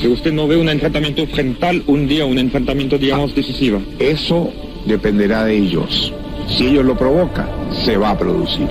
Que usted no ve un enfrentamiento frontal un día, un enfrentamiento, digamos, decisivo. Eso dependerá de ellos. Si ellos lo provocan, se va a producir.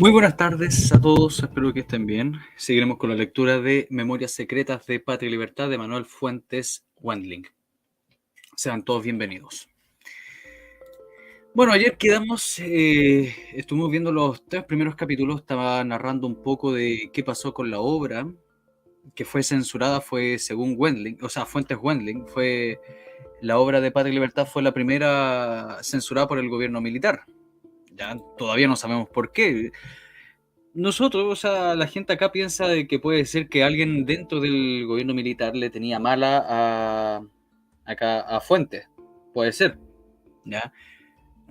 Muy buenas tardes a todos, espero que estén bien. Seguiremos con la lectura de Memorias Secretas de Patria y Libertad de Manuel Fuentes Wendling. Sean todos bienvenidos. Bueno, ayer quedamos, estuvimos viendo los 3 primeros capítulos, estaba narrando un poco de qué pasó con la obra, que fue censurada, fue según Wendling, o sea, Fuentes Wendling, fue la obra de Patria y Libertad fue la primera censurada por el gobierno militar. Ya todavía no sabemos por qué. Nosotros, o sea, la gente acá piensa de que puede ser que alguien dentro del gobierno militar le tenía mala a Fuentes. Puede ser, ¿ya?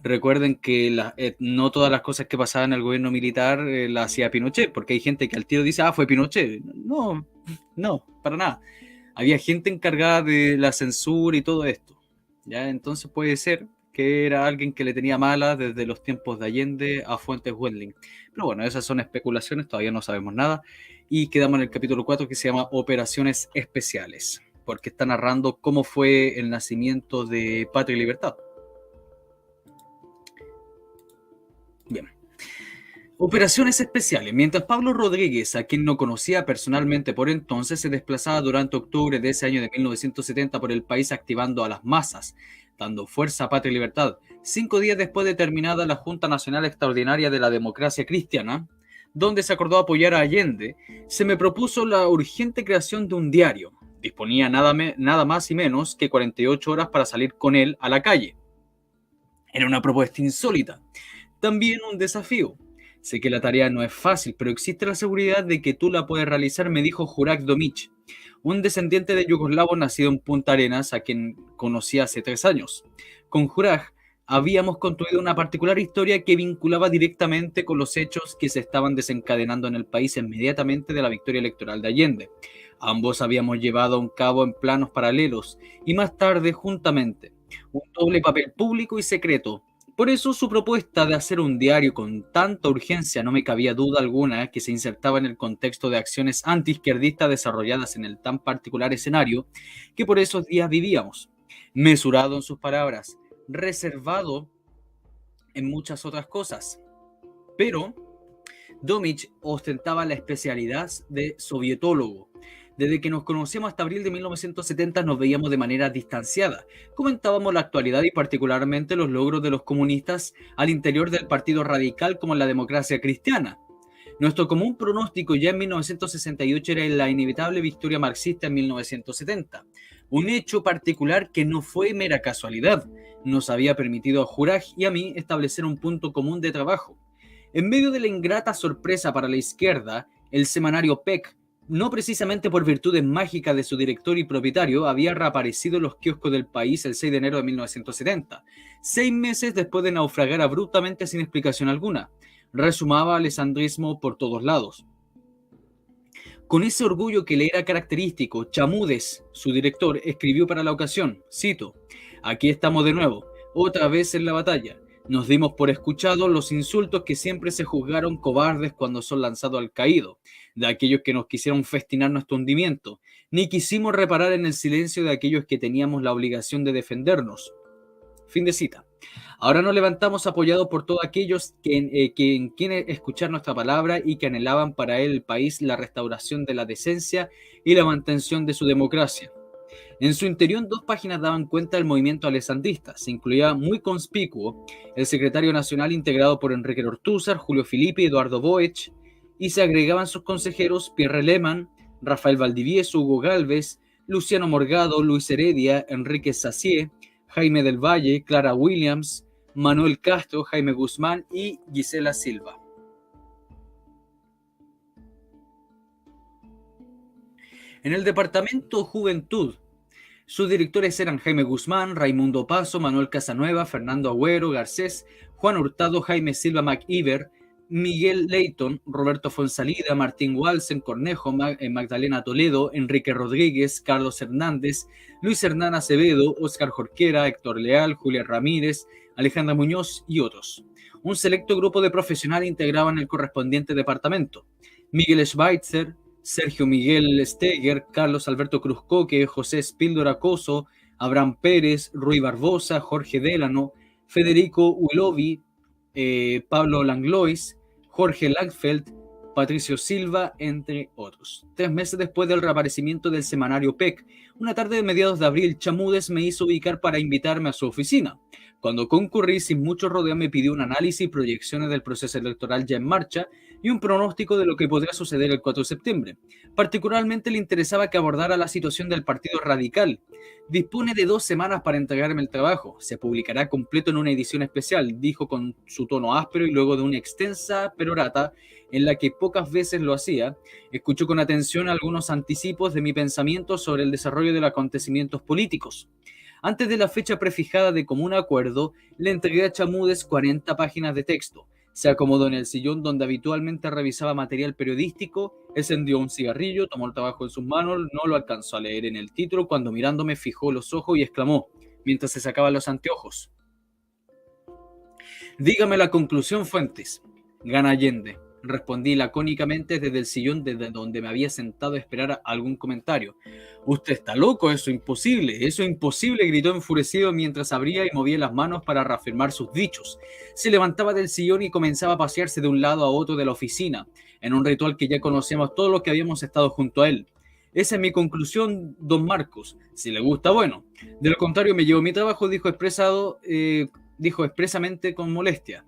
Recuerden que no todas las cosas que pasaban en el gobierno militar las hacía Pinochet, porque hay gente que al tiro dice, fue Pinochet. No, para nada. Había gente encargada de la censura y todo esto, ¿ya? Entonces puede ser que era alguien que le tenía mala desde los tiempos de Allende a Fuentes Wendling. Pero bueno, esas son especulaciones, todavía no sabemos nada. Y quedamos en el capítulo 4 que se llama Operaciones Especiales, porque está narrando cómo fue el nacimiento de Patria y Libertad. Bien. Operaciones especiales. Mientras Pablo Rodríguez, a quien no conocía personalmente por entonces, se desplazaba durante octubre de ese año de 1970 por el país activando a las masas, dando fuerza a Patria y Libertad, 5 días después de terminada la Junta Nacional Extraordinaria de la Democracia Cristiana, donde se acordó apoyar a Allende, se me propuso la urgente creación de un diario. Disponía nada más y menos que 48 horas para salir con él a la calle. Era una propuesta insólita. También un desafío. Sé que la tarea no es fácil, pero existe la seguridad de que tú la puedes realizar, me dijo Juraj Domić, un descendiente de yugoslavos nacido en Punta Arenas, a quien conocí hace 3 años. Con Juraj habíamos construido una particular historia que vinculaba directamente con los hechos que se estaban desencadenando en el país inmediatamente de la victoria electoral de Allende. Ambos habíamos llevado a cabo en planos paralelos y más tarde juntamente un doble papel público y secreto. Por eso su propuesta de hacer un diario con tanta urgencia no me cabía duda alguna que se insertaba en el contexto de acciones antiizquierdistas desarrolladas en el tan particular escenario que por esos días vivíamos. Mesurado en sus palabras, reservado en muchas otras cosas. Pero Domić ostentaba la especialidad de sovietólogo. Desde que nos conocíamos hasta abril de 1970 nos veíamos de manera distanciada. Comentábamos la actualidad y particularmente los logros de los comunistas al interior del Partido Radical como en la Democracia Cristiana. Nuestro común pronóstico ya en 1968 era la inevitable victoria marxista en 1970. Un hecho particular que no fue mera casualidad. Nos había permitido a Juraj y a mí establecer un punto común de trabajo. En medio de la ingrata sorpresa para la izquierda, el semanario PEC, no precisamente por virtudes mágicas de su director y propietario, había reaparecido en los kioscos del país el 6 de enero de 1970, 6 meses después de naufragar abruptamente sin explicación alguna. Resumaba alessandrismo por todos lados. Con ese orgullo que le era característico, Chamúdez, su director, escribió para la ocasión, cito, «Aquí estamos de nuevo, otra vez en la batalla. Nos dimos por escuchados los insultos que siempre se juzgaron cobardes cuando son lanzados al caído, de aquellos que nos quisieron festinar nuestro hundimiento, ni quisimos reparar en el silencio de aquellos que teníamos la obligación de defendernos. Fin de cita. Ahora nos levantamos apoyados por todos aquellos que quieren escuchar nuestra palabra y que anhelaban para el país la restauración de la decencia y la mantención de su democracia. En su interior, 2 páginas daban cuenta del movimiento alessandrista. Se incluía muy conspicuo el secretario nacional integrado por Enrique Ortúzar, Julio Filippi, Eduardo Boech, y se agregaban sus consejeros Pierre Lehmann, Rafael Valdivieso, Hugo Gálvez, Luciano Morgado, Luis Heredia, Enrique Sacié, Jaime del Valle, Clara Williams, Manuel Castro, Jaime Guzmán y Gisela Silva. En el departamento Juventud, sus directores eran Jaime Guzmán, Raimundo Paso, Manuel Casanueva, Fernando Agüero, Garcés, Juan Hurtado, Jaime Silva McIver, Miguel Leighton, Roberto Fonsalida, Martín Walsen, Cornejo, Magdalena Toledo, Enrique Rodríguez, Carlos Hernández, Luis Hernán Acevedo, Óscar Jorquera, Héctor Leal, Julia Ramírez, Alejandra Muñoz y otros. Un selecto grupo de profesionales integraban el correspondiente departamento. Miguel Schweitzer, Sergio Miguel Steger, Carlos Alberto Cruzcoque, José Spíldora Coso, Abraham Pérez, Rui Barbosa, Jorge Délano, Federico Ulovi, Pablo Langlois, Jorge Langfeld, Patricio Silva, entre otros. 3 meses después del reaparecimiento del semanario PEC, una tarde de mediados de abril, Chamúdez me hizo ubicar para invitarme a su oficina. Cuando concurrí, sin mucho rodeo, me pidió un análisis y proyecciones del proceso electoral ya en marcha y un pronóstico de lo que podría suceder el 4 de septiembre. Particularmente le interesaba que abordara la situación del Partido Radical. Dispone de 2 semanas para entregarme el trabajo. Se publicará completo en una edición especial, dijo con su tono áspero, y luego de una extensa perorata en la que pocas veces lo hacía, escuchó con atención algunos anticipos de mi pensamiento sobre el desarrollo de los acontecimientos políticos. Antes de la fecha prefijada de común acuerdo, le entregué a Chamúdez 40 páginas de texto. Se acomodó en el sillón donde habitualmente revisaba material periodístico, encendió un cigarrillo, tomó el trabajo en sus manos, no lo alcanzó a leer en el título cuando mirándome fijó los ojos y exclamó, mientras se sacaba los anteojos: dígame la conclusión, Fuentes. Gana Allende. Respondí lacónicamente desde el sillón desde donde me había sentado a esperar algún comentario. Usted está loco, eso es imposible, gritó enfurecido mientras abría y movía las manos para reafirmar sus dichos. Se levantaba del sillón y comenzaba a pasearse de un lado a otro de la oficina, en un ritual que ya conocíamos todos los que habíamos estado junto a él. Esa es mi conclusión, don Marcos. Si le gusta, bueno. De lo contrario, me llevo mi trabajo, dijo expresamente con molestia.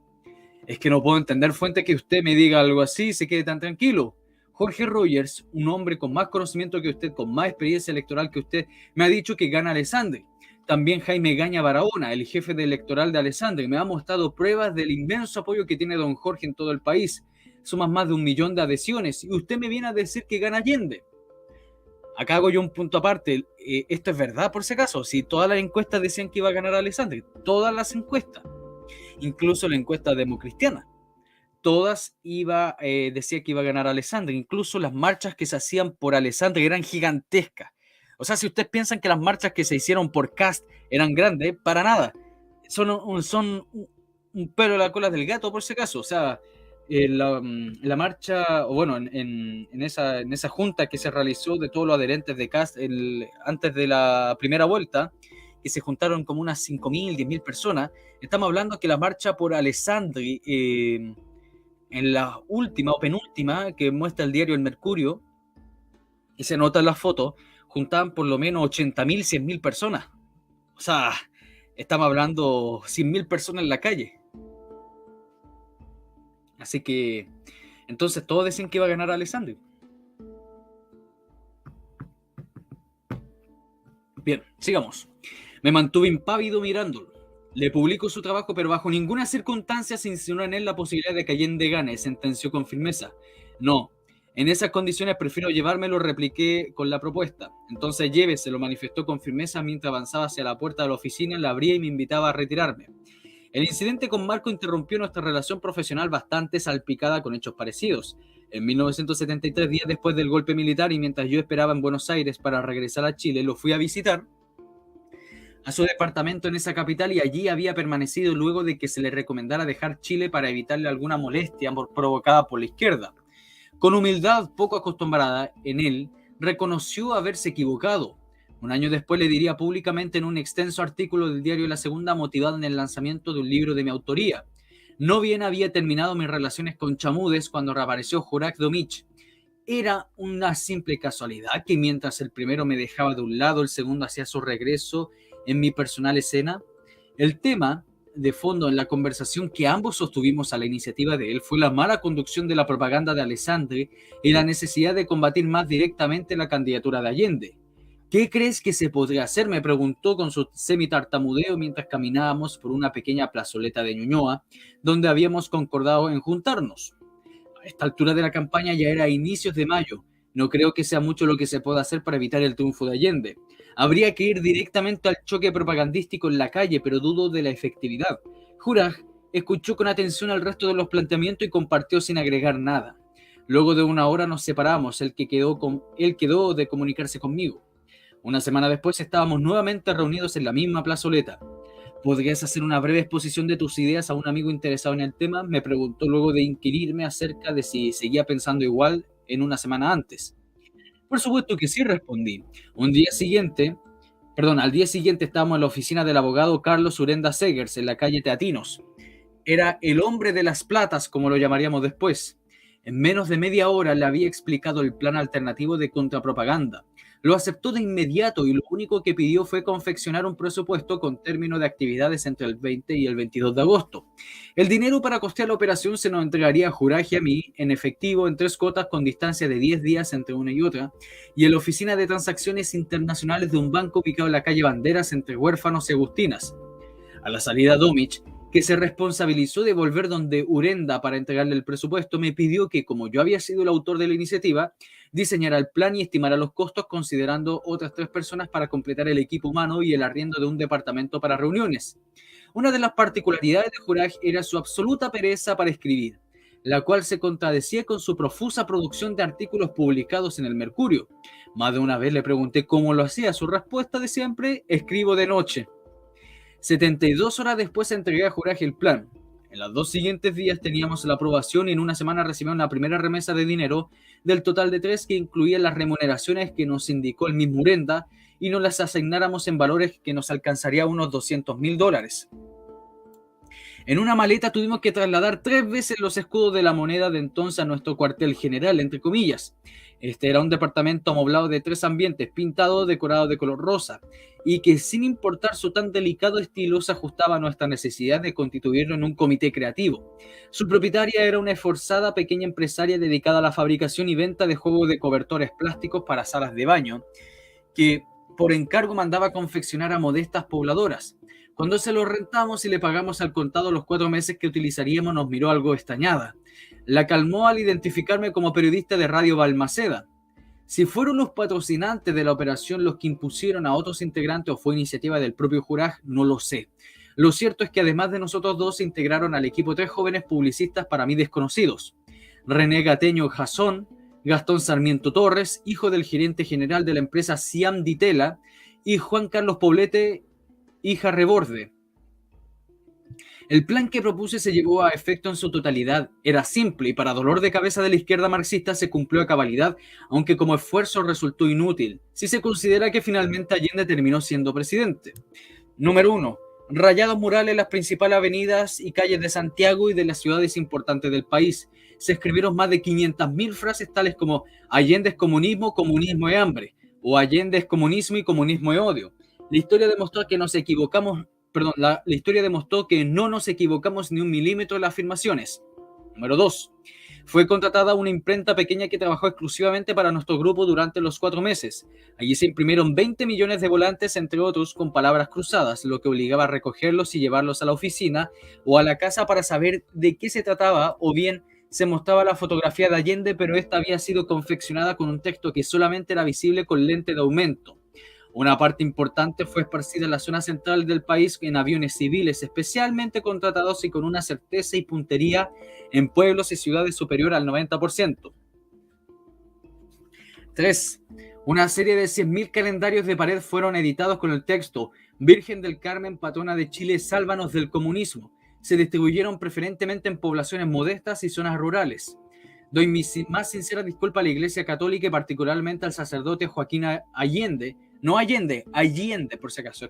Es que no puedo entender, Fuente, que usted me diga algo así y se quede tan tranquilo. Jorge Rogers, un hombre con más conocimiento que usted, con más experiencia electoral que usted, me ha dicho que gana Alessandri. También Jaime Gaña Barahona, el jefe electoral de Alessandri, me ha mostrado pruebas del inmenso apoyo que tiene don Jorge en todo el país. Somos más de 1 millón de adhesiones y usted me viene a decir que gana Allende. Acá hago yo un punto aparte. Esto es verdad, por si acaso. Si todas las encuestas decían que iba a ganar Alessandri, todas las encuestas, incluso la encuesta democristiana, todas decía que iba a ganar Alessandri. Incluso las marchas que se hacían por Alessandri eran gigantescas. O sea, si ustedes piensan que las marchas que se hicieron por Kast eran grandes, para nada. Son un pelo de la cola del gato, por si acaso. O sea, la marcha, o bueno, en esa junta que se realizó de todos los adherentes de Kast antes de la primera vuelta, que se juntaron como unas 5.000, 10.000 personas. Estamos hablando que la marcha por Alessandri, en la última o penúltima que muestra el diario El Mercurio, y se nota en las fotos, juntaban por lo menos 80.000, 100.000 personas. O sea, estamos hablando 100.000 personas en la calle. Así que, entonces todos decían que iba a ganar Alessandri. Bien, sigamos. Me mantuve impávido mirándolo. Le publico su trabajo, pero bajo ninguna circunstancia se insinuó en él la posibilidad de que Allende gane, sentenció con firmeza. No, en esas condiciones prefiero llevármelo, repliqué con la propuesta. Entonces llévese, lo manifestó con firmeza mientras avanzaba hacia la puerta de la oficina, la abría y me invitaba a retirarme. El incidente con Marco interrumpió nuestra relación profesional bastante salpicada con hechos parecidos. En 1973, días después del golpe militar y mientras yo esperaba en Buenos Aires para regresar a Chile, lo fui a visitar. a su departamento en esa capital y allí había permanecido luego de que se le recomendara dejar Chile para evitarle alguna molestia provocada por la izquierda. Con humildad poco acostumbrada en él, reconoció haberse equivocado. Un año después le diría públicamente en un extenso artículo del diario La Segunda, motivado en el lanzamiento de un libro de mi autoría: no bien había terminado mis relaciones con Chamudes cuando reapareció Juraj Domic. Era una simple casualidad que mientras el primero me dejaba de un lado, el segundo hacía su regreso en mi personal escena. El tema de fondo en la conversación que ambos sostuvimos a la iniciativa de él fue la mala conducción de la propaganda de Alessandri y la necesidad de combatir más directamente la candidatura de Allende. ¿Qué crees que se podría hacer?, me preguntó con su semi-tartamudeo mientras caminábamos por una pequeña plazoleta de Ñuñoa, donde habíamos concordado en juntarnos. A esta altura de la campaña ya era a inicios de mayo. No creo que sea mucho lo que se pueda hacer para evitar el triunfo de Allende. Habría que ir directamente al choque propagandístico en la calle, pero dudo de la efectividad. Juraj escuchó con atención al resto de los planteamientos y compartió sin agregar nada. Luego de una hora nos separamos. Él quedó de comunicarse conmigo. Una semana después estábamos nuevamente reunidos en la misma plazoleta. ¿Podrías hacer una breve exposición de tus ideas a un amigo interesado en el tema?, me preguntó luego de inquirirme acerca de si seguía pensando igual en una semana antes. Por supuesto que sí, respondí. Al día siguiente estábamos en la oficina del abogado Carlos Urenda Segers en la calle Teatinos. Era el hombre de las platas, como lo llamaríamos después. En menos de media hora le había explicado el plan alternativo de contrapropaganda. Lo aceptó de inmediato y lo único que pidió fue confeccionar un presupuesto con término de actividades entre el 20 y el 22 de agosto. El dinero para costear la operación se nos entregaría a Juraj y a mí en efectivo en 3 cuotas con distancia de 10 días entre una y otra, y en la oficina de transacciones internacionales de un banco ubicado en la calle Banderas entre Huérfanos y Agustinas. A la salida, Domic, que se responsabilizó de volver donde Urenda para entregarle el presupuesto, me pidió que, como yo había sido el autor de la iniciativa, diseñara el plan y estimara los costos considerando otras 3 personas para completar el equipo humano y el arriendo de un departamento para reuniones. Una de las particularidades de Juraj era su absoluta pereza para escribir, la cual se contradecía con su profusa producción de artículos publicados en el Mercurio. Más de una vez le pregunté cómo lo hacía. Su respuesta de siempre: escribo de noche. 72 horas después entregué a Juraj el plan. En los 2 siguientes días teníamos la aprobación y en una semana recibimos la primera remesa de dinero del total de 3 que incluía las remuneraciones que nos indicó el mismo Urenda y nos las asignáramos en valores que nos alcanzaría unos $200,000. En una maleta tuvimos que trasladar 3 veces los escudos de la moneda de entonces a nuestro cuartel general, entre comillas. Este era un departamento amoblado de 3 ambientes, pintado, decorado de color rosa, y que sin importar su tan delicado estilo se ajustaba a nuestra necesidad de constituirlo en un comité creativo. Su propietaria era una esforzada pequeña empresaria dedicada a la fabricación y venta de juegos de cobertores plásticos para salas de baño, que por encargo mandaba confeccionar a modestas pobladoras. Cuando se lo rentamos y le pagamos al contado los 4 meses que utilizaríamos, nos miró algo extrañada. La calmó al identificarme como periodista de Radio Balmaceda. Si fueron los patrocinantes de la operación los que impusieron a otros integrantes o fue iniciativa del propio Juraj, no lo sé. Lo cierto es que además de nosotros 2 se integraron al equipo 3 jóvenes publicistas para mí desconocidos: René Gateño Jasón, Gastón Sarmiento Torres, hijo del gerente general de la empresa Siam Ditela, y Juan Carlos Poblete, hija Reborde. El plan que propuse se llevó a efecto en su totalidad. Era simple y para dolor de cabeza de la izquierda marxista se cumplió a cabalidad, aunque como esfuerzo resultó inútil, si se considera que finalmente Allende terminó siendo presidente. Número 1. Rayados murales en las principales avenidas y calles de Santiago y de las ciudades importantes del país. Se escribieron más de 500.000 frases tales como Allende es comunismo, comunismo es hambre, o Allende es comunismo y comunismo es odio. La historia demostró que la historia demostró que no nos equivocamos ni un milímetro en las afirmaciones. Número 2. Fue contratada una imprenta pequeña que trabajó exclusivamente para nuestro grupo durante los 4 meses. Allí se imprimieron 20 millones de volantes, entre otros, con palabras cruzadas, lo que obligaba a recogerlos y llevarlos a la oficina o a la casa para saber de qué se trataba, o bien se mostraba la fotografía de Allende, pero esta había sido confeccionada con un texto que solamente era visible con lente de aumento. Una parte importante fue esparcida en la zona central del país en aviones civiles especialmente contratados y con una certeza y puntería en pueblos y ciudades superior al 90%. 3. Una serie de 100.000 calendarios de pared fueron editados con el texto Virgen del Carmen, patrona de Chile, sálvanos del comunismo. Se distribuyeron preferentemente en poblaciones modestas y zonas rurales. Doy mi más sincera disculpa a la Iglesia Católica y particularmente al sacerdote Joaquín Allende. No Allende, Allende, por si acaso.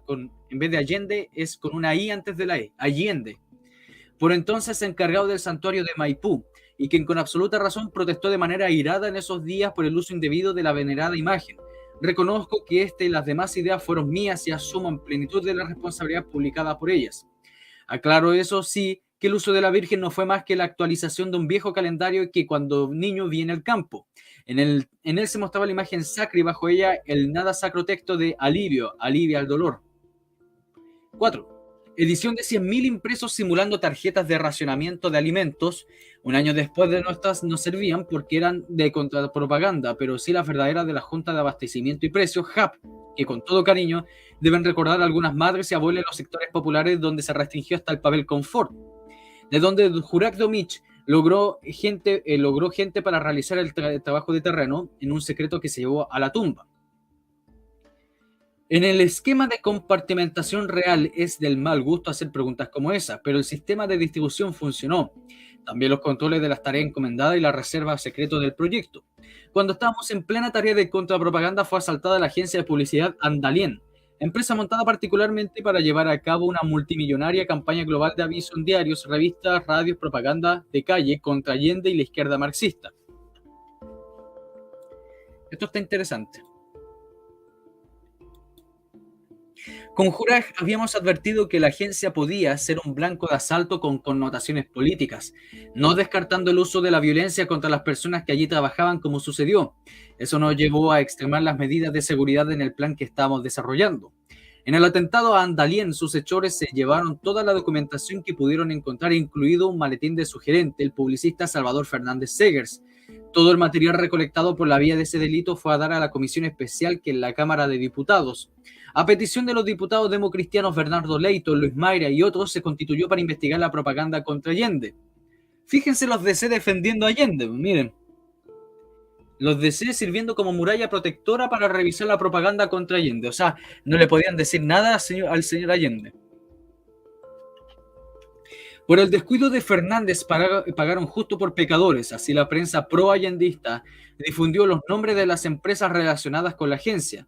En vez de Allende, es con una I antes de la E. Allende. Por entonces encargado del santuario de Maipú, y quien con absoluta razón protestó de manera airada en esos días por el uso indebido de la venerada imagen. Reconozco que esta y las demás ideas fueron mías y asumo en plenitud de la responsabilidad publicada por ellas. Aclaro eso sí, que el uso de la Virgen no fue más que la actualización de un viejo calendario que cuando niño vi en el campo. En él se mostraba la imagen sacra y bajo ella el nada sacro texto de alivio, alivia el dolor. 4. Edición de 100.000 impresos simulando tarjetas de racionamiento de alimentos. Un año después de nuestras no servían porque eran de contrapropaganda, pero sí las verdaderas de la Junta de Abastecimiento y Precios, JAP, que con todo cariño deben recordar a algunas madres y abuelas en los sectores populares donde se restringió hasta el papel confort, de donde Juraj Domich logró gente para realizar el trabajo de terreno en un secreto que se llevó a la tumba. En el esquema de compartimentación real es del mal gusto hacer preguntas como esa, pero el sistema de distribución funcionó. También los controles de las tareas encomendadas y la reserva secreto del proyecto. Cuando estábamos en plena tarea de contrapropaganda fue asaltada la agencia de publicidad Andalien, empresa montada particularmente para llevar a cabo una multimillonaria campaña global de aviso en diarios, revistas, radios, propaganda de calle contra Allende y la izquierda marxista. Esto está interesante. Con Juraj habíamos advertido que la agencia podía ser un blanco de asalto con connotaciones políticas, no descartando el uso de la violencia contra las personas que allí trabajaban como sucedió. Eso nos llevó a extremar las medidas de seguridad en el plan que estábamos desarrollando. En el atentado a Andalien, sus hechores se llevaron toda la documentación que pudieron encontrar, incluido un maletín de su gerente, el publicista Salvador Fernández Segers. Todo el material recolectado por la vía de ese delito fue a dar a la comisión especial que en la Cámara de Diputados, a petición de los diputados democristianos Bernardo Leito, Luis Mayra y otros, se constituyó para investigar la propaganda contra Allende. Fíjense los DC defendiendo a Allende, miren. Los DC sirviendo como muralla protectora para revisar la propaganda contra Allende. O sea, no le podían decir nada al señor Allende. Por el descuido de Fernández pagaron justo por pecadores. Así la prensa pro-allendista difundió los nombres de las empresas relacionadas con la agencia.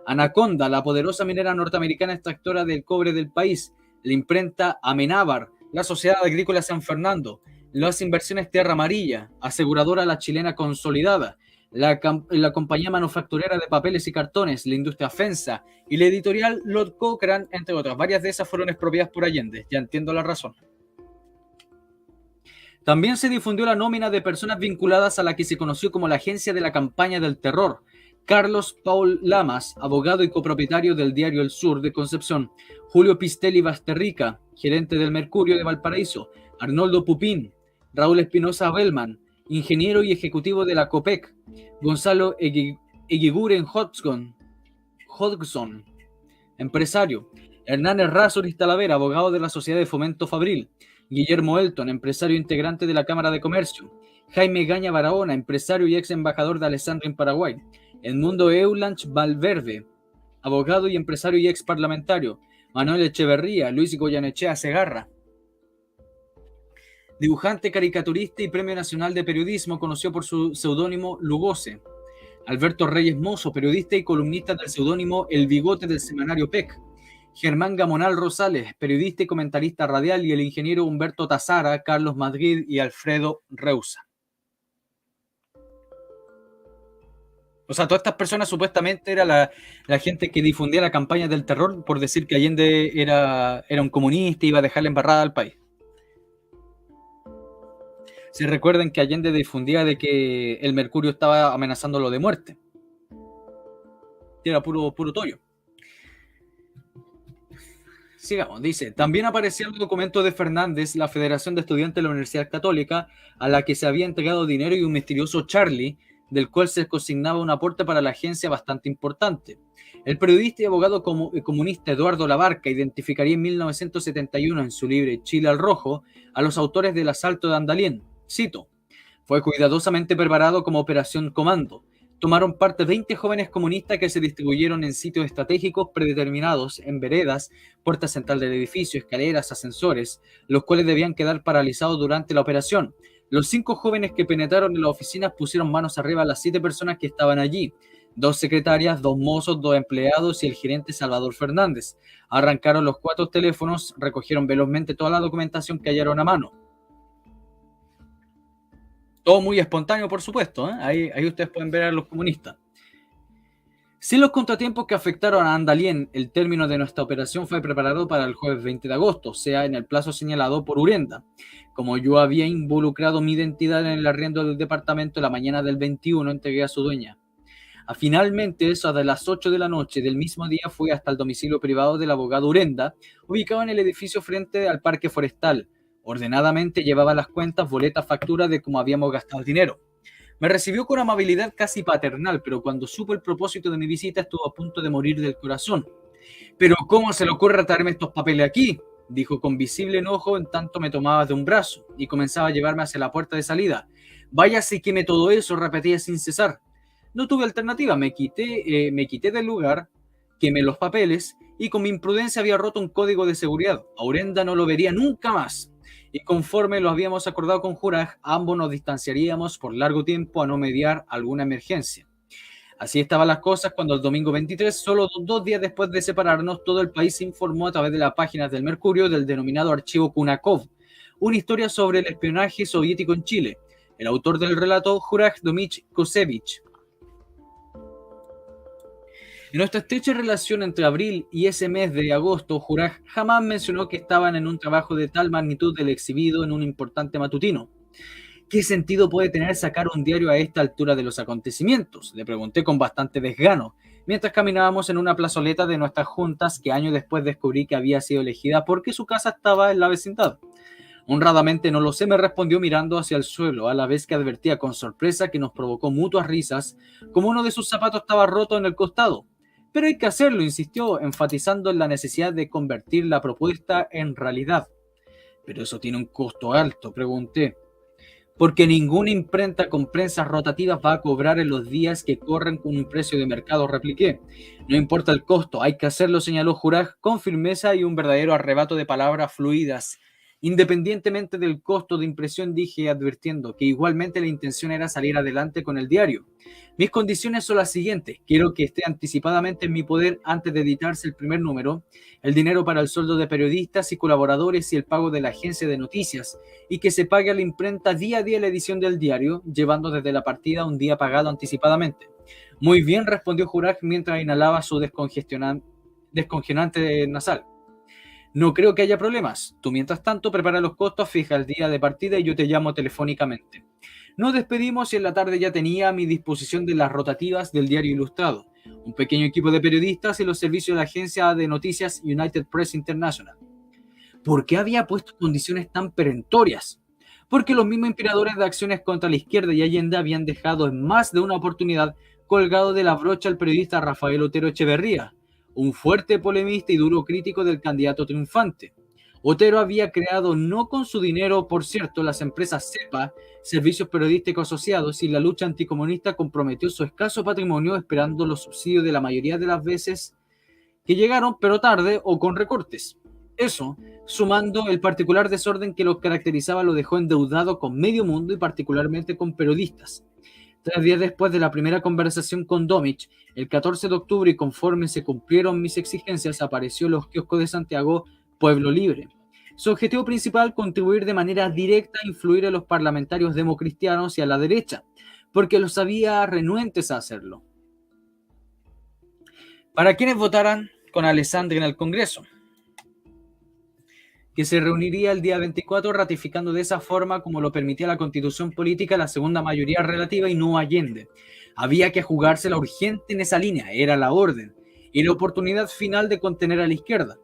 Anaconda, la poderosa minera norteamericana extractora del cobre del país, la imprenta Amenábar, la Sociedad Agrícola San Fernando, las inversiones Tierra Amarilla, aseguradora La Chilena Consolidada, la compañía manufacturera de papeles y cartones, la industria FENSA y la editorial Lord Cochrane, entre otras. Varias de esas fueron expropiadas por Allende, ya entiendo la razón. También se difundió la nómina de personas vinculadas a la que se conoció como la Agencia de la Campaña del Terror. Carlos Paul Lamas, abogado y copropietario del diario El Sur de Concepción. Julio Pistelli Basterrica, gerente del Mercurio de Valparaíso. Arnoldo Pupín. Raúl Espinosa Bellman, ingeniero y ejecutivo de la COPEC. Gonzalo Eguiguren Hodgson, empresario. Hernán Errázuriz Talavera, abogado de la Sociedad de Fomento Fabril. Guillermo Elton, empresario integrante de la Cámara de Comercio. Jaime Gaña Barahona, empresario y ex embajador de Alessandro en Paraguay. Edmundo Eulanch Valverde, abogado y empresario y ex parlamentario. Manuel Echeverría, Luis Goyanechea Segarra, dibujante, caricaturista y Premio Nacional de Periodismo, conocido por su seudónimo Lugose. Alberto Reyes Mozo, periodista y columnista del seudónimo El Bigote del semanario PEC. Germán Gamonal Rosales, periodista y comentarista radial, y el ingeniero Humberto Tazara, Carlos Madrid y Alfredo Reusa. O sea, todas estas personas supuestamente era la gente que difundía la campaña del terror por decir que Allende era un comunista y iba a dejarle embarrada al país. Si recuerden que Allende difundía de que el Mercurio estaba amenazándolo de muerte. Y era puro tollo. Sigamos, dice, también aparecía el documento de Fernández, la Federación de Estudiantes de la Universidad Católica, a la que se había entregado dinero y un misterioso Charlie, del cual se consignaba un aporte para la agencia bastante importante. El periodista y abogado comunista Eduardo Labarca identificaría en 1971 en su libro Chile al Rojo a los autores del asalto de Andalien. Cito, fue cuidadosamente preparado como operación comando. tomaron parte 20 jóvenes comunistas que se distribuyeron en sitios estratégicos predeterminados, en veredas, puerta central del edificio, escaleras, ascensores, los cuales debían quedar paralizados durante la operación. Los 5 jóvenes que penetraron en la oficina pusieron manos arriba a las 7 personas que estaban allí. 2 secretarias, 2 mozos, 2 empleados y el gerente Salvador Fernández. Arrancaron los 4 teléfonos, recogieron velozmente toda la documentación que hallaron a mano. Todo muy espontáneo, por supuesto, ¿eh? Ahí ustedes pueden ver a los comunistas. Sin los contratiempos que afectaron a Andalien, el término de nuestra operación fue preparado para el jueves 20 de agosto, o sea, en el plazo señalado por Urenda. Como yo había involucrado mi identidad en el arriendo del departamento, la mañana del 21 entregué a su dueña. Finalmente, eso de las 8 de la noche del mismo día, fui hasta el domicilio privado del abogado Urenda, ubicado en el edificio frente al parque forestal. Ordenadamente llevaba las cuentas, boletas, facturas de cómo habíamos gastado el dinero. Me recibió con amabilidad casi paternal, pero cuando supo el propósito de mi visita estuvo a punto de morir del corazón. «¿Pero cómo se le ocurre traerme estos papeles aquí?», dijo con visible enojo en tanto me tomaba de un brazo y comenzaba a llevarme hacia la puerta de salida. «Váyase y queme todo eso», repetía sin cesar. No tuve alternativa, me quité del lugar, quemé los papeles y con mi imprudencia había roto un código de seguridad. A Urenda no lo vería nunca más. Y conforme lo habíamos acordado con Juraj, ambos nos distanciaríamos por largo tiempo a no mediar alguna emergencia. Así estaban las cosas cuando el domingo 23, solo 2 días después de separarnos, todo el país se informó a través de las páginas del Mercurio del denominado archivo Kunakov, una historia sobre el espionaje soviético en Chile. El autor del relato, Juraj Domich Kusevich. En nuestra estrecha relación entre abril y ese mes de agosto, Juraj jamás mencionó que estaban en un trabajo de tal magnitud del exhibido en un importante matutino. ¿Qué sentido puede tener sacar un diario a esta altura de los acontecimientos?, le pregunté con bastante desgano, mientras caminábamos en una plazoleta de nuestras juntas que años después descubrí que había sido elegida porque su casa estaba en la vecindad. Honradamente no lo sé, me respondió mirando hacia el suelo, a la vez que advertía con sorpresa que nos provocó mutuas risas, como uno de sus zapatos estaba roto en el costado. Pero hay que hacerlo, insistió, enfatizando en la necesidad de convertir la propuesta en realidad. ¿Pero eso tiene un costo alto?, pregunté. Porque ninguna imprenta con prensas rotativas va a cobrar en los días que corren con un precio de mercado, repliqué. No importa el costo, hay que hacerlo, señaló Juraj con firmeza y un verdadero arrebato de palabras fluidas. Independientemente del costo de impresión, dije, advirtiendo que igualmente la intención era salir adelante con el diario. Mis condiciones son las siguientes: quiero que esté anticipadamente en mi poder antes de editarse el primer número, el dinero para el sueldo de periodistas y colaboradores y el pago de la agencia de noticias, y que se pague a la imprenta día a día la edición del diario, llevando desde la partida un día pagado anticipadamente. Muy bien, respondió Juraj mientras inhalaba su descongestionante nasal. No creo que haya problemas. Tú, mientras tanto, prepara los costos, fija el día de partida y yo te llamo telefónicamente. Nos despedimos y en la tarde ya tenía a mi disposición de las rotativas del Diario Ilustrado, un pequeño equipo de periodistas y los servicios de la agencia de noticias United Press International. ¿Por qué había puesto condiciones tan perentorias? Porque los mismos inspiradores de acciones contra la izquierda y Allende habían dejado en más de una oportunidad colgado de la brocha al periodista Rafael Otero Echeverría, un fuerte polemista y duro crítico del candidato triunfante. Otero había creado, no con su dinero, por cierto, las empresas CEPA, Servicios Periodísticos Asociados, y la lucha anticomunista comprometió su escaso patrimonio esperando los subsidios de la mayoría de las veces que llegaron, pero tarde o con recortes. Eso, sumando el particular desorden que los caracterizaba, lo dejó endeudado con medio mundo y particularmente con periodistas. 3 días después de la primera conversación con Domich, el 14 de octubre, y conforme se cumplieron mis exigencias, apareció en los kioscos de Santiago Pueblo Libre. Su objetivo principal, contribuir de manera directa a influir a los parlamentarios democristianos y a la derecha, porque los había renuentes a hacerlo. Para quienes votaran con Alessandri en el Congreso, que se reuniría el día 24, ratificando de esa forma, como lo permitía la Constitución política, la segunda mayoría relativa y no Allende. Había que jugársela urgente en esa línea, era la orden, y la oportunidad final de contener a la izquierda.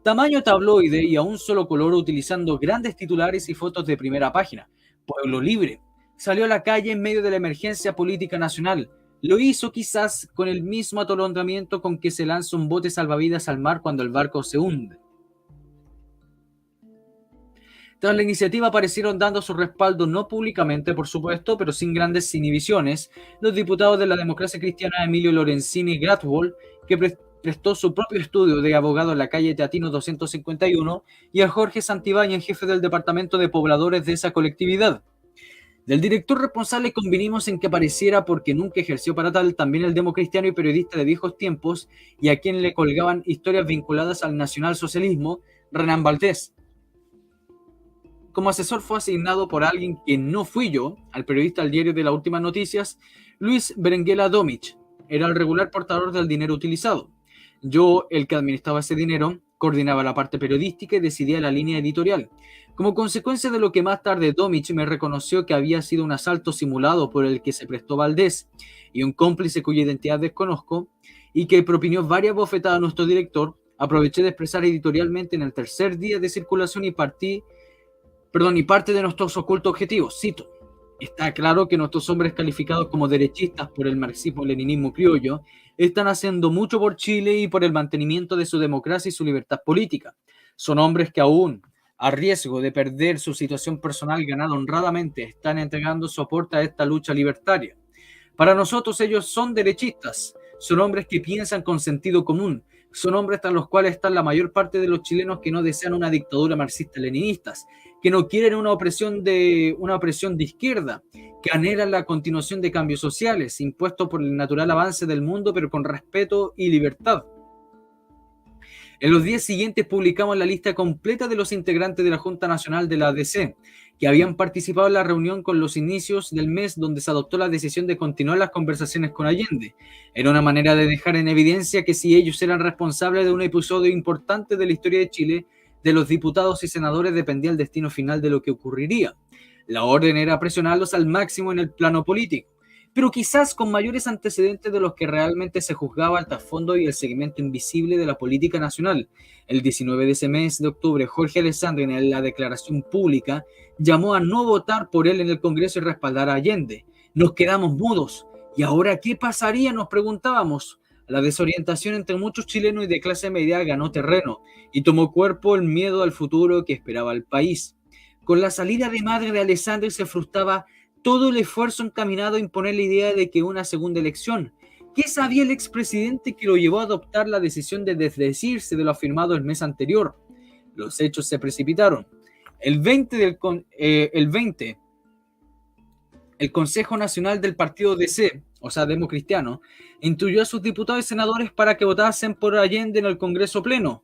Tamaño tabloide y a un solo color, utilizando grandes titulares y fotos de primera página. Pueblo Libre salió a la calle en medio de la emergencia política nacional. Lo hizo quizás con el mismo atolondramiento con que se lanza un bote salvavidas al mar cuando el barco se hunde. Tras la iniciativa aparecieron dando su respaldo, no públicamente por supuesto, pero sin grandes inhibiciones, los diputados de la Democracia Cristiana Emilio Lorenzini Gratwohl, que prestó su propio estudio de abogado en la calle Teatino 251, y a Jorge Santibáñez, jefe del departamento de pobladores de esa colectividad. Del director responsable convinimos en que apareciera porque nunca ejerció para tal, también el democristiano y periodista de viejos tiempos, y a quien le colgaban historias vinculadas al nacionalsocialismo, Renan Valdés. Como asesor fue asignado por alguien que no fui yo, al periodista del diario de las últimas noticias, Luis Berenguela Domich. Era el regular portador del dinero utilizado. Yo, el que administraba ese dinero, coordinaba la parte periodística y decidía la línea editorial. Como consecuencia de lo que más tarde Domich me reconoció que había sido un asalto simulado por el que se prestó Valdés y un cómplice cuya identidad desconozco, y que propinó varias bofetadas a nuestro director, aproveché de expresar editorialmente en el tercer día de circulación y parte de nuestros ocultos objetivos. Cito: está claro que nuestros hombres calificados como derechistas por el marxismo-leninismo criollo están haciendo mucho por Chile y por el mantenimiento de su democracia y su libertad política. Son hombres que aún, a riesgo de perder su situación personal ganada honradamente, están entregando su aporte a esta lucha libertaria. Para nosotros ellos son derechistas, son hombres que piensan con sentido común, son hombres tras los cuales están la mayor parte de los chilenos que no desean una dictadura marxista-leninista, que no quieren una opresión de izquierda, que anhelan la continuación de cambios sociales impuestos por el natural avance del mundo, pero con respeto y libertad. En los días siguientes publicamos la lista completa de los integrantes de la Junta Nacional de la ADC, que habían participado en la reunión con los inicios del mes donde se adoptó la decisión de continuar las conversaciones con Allende. Era una manera de dejar en evidencia que si ellos eran responsables de un episodio importante de la historia de Chile, de los diputados y senadores dependía el destino final de lo que ocurriría. La orden era presionarlos al máximo en el plano político, pero quizás con mayores antecedentes de los que realmente se juzgaba el trasfondo y el seguimiento invisible de la política nacional. El 19 de ese mes de octubre, Jorge Alessandri, en la declaración pública, llamó a no votar por él en el Congreso y respaldar a Allende. Nos quedamos mudos. ¿Y ahora qué pasaría?, nos preguntábamos. La desorientación entre muchos chilenos y de clase media ganó terreno y tomó cuerpo el miedo al futuro que esperaba el país. Con la salida de madre de Alessandri se frustraba todo el esfuerzo encaminado a imponer la idea de que una segunda elección. ¿Qué sabía el expresidente que lo llevó a adoptar la decisión de desdecirse de lo afirmado el mes anterior? Los hechos se precipitaron. El 20, el Consejo Nacional del Partido DC, o sea, Democristiano, instruyó a sus diputados y senadores para que votasen por Allende en el Congreso Pleno.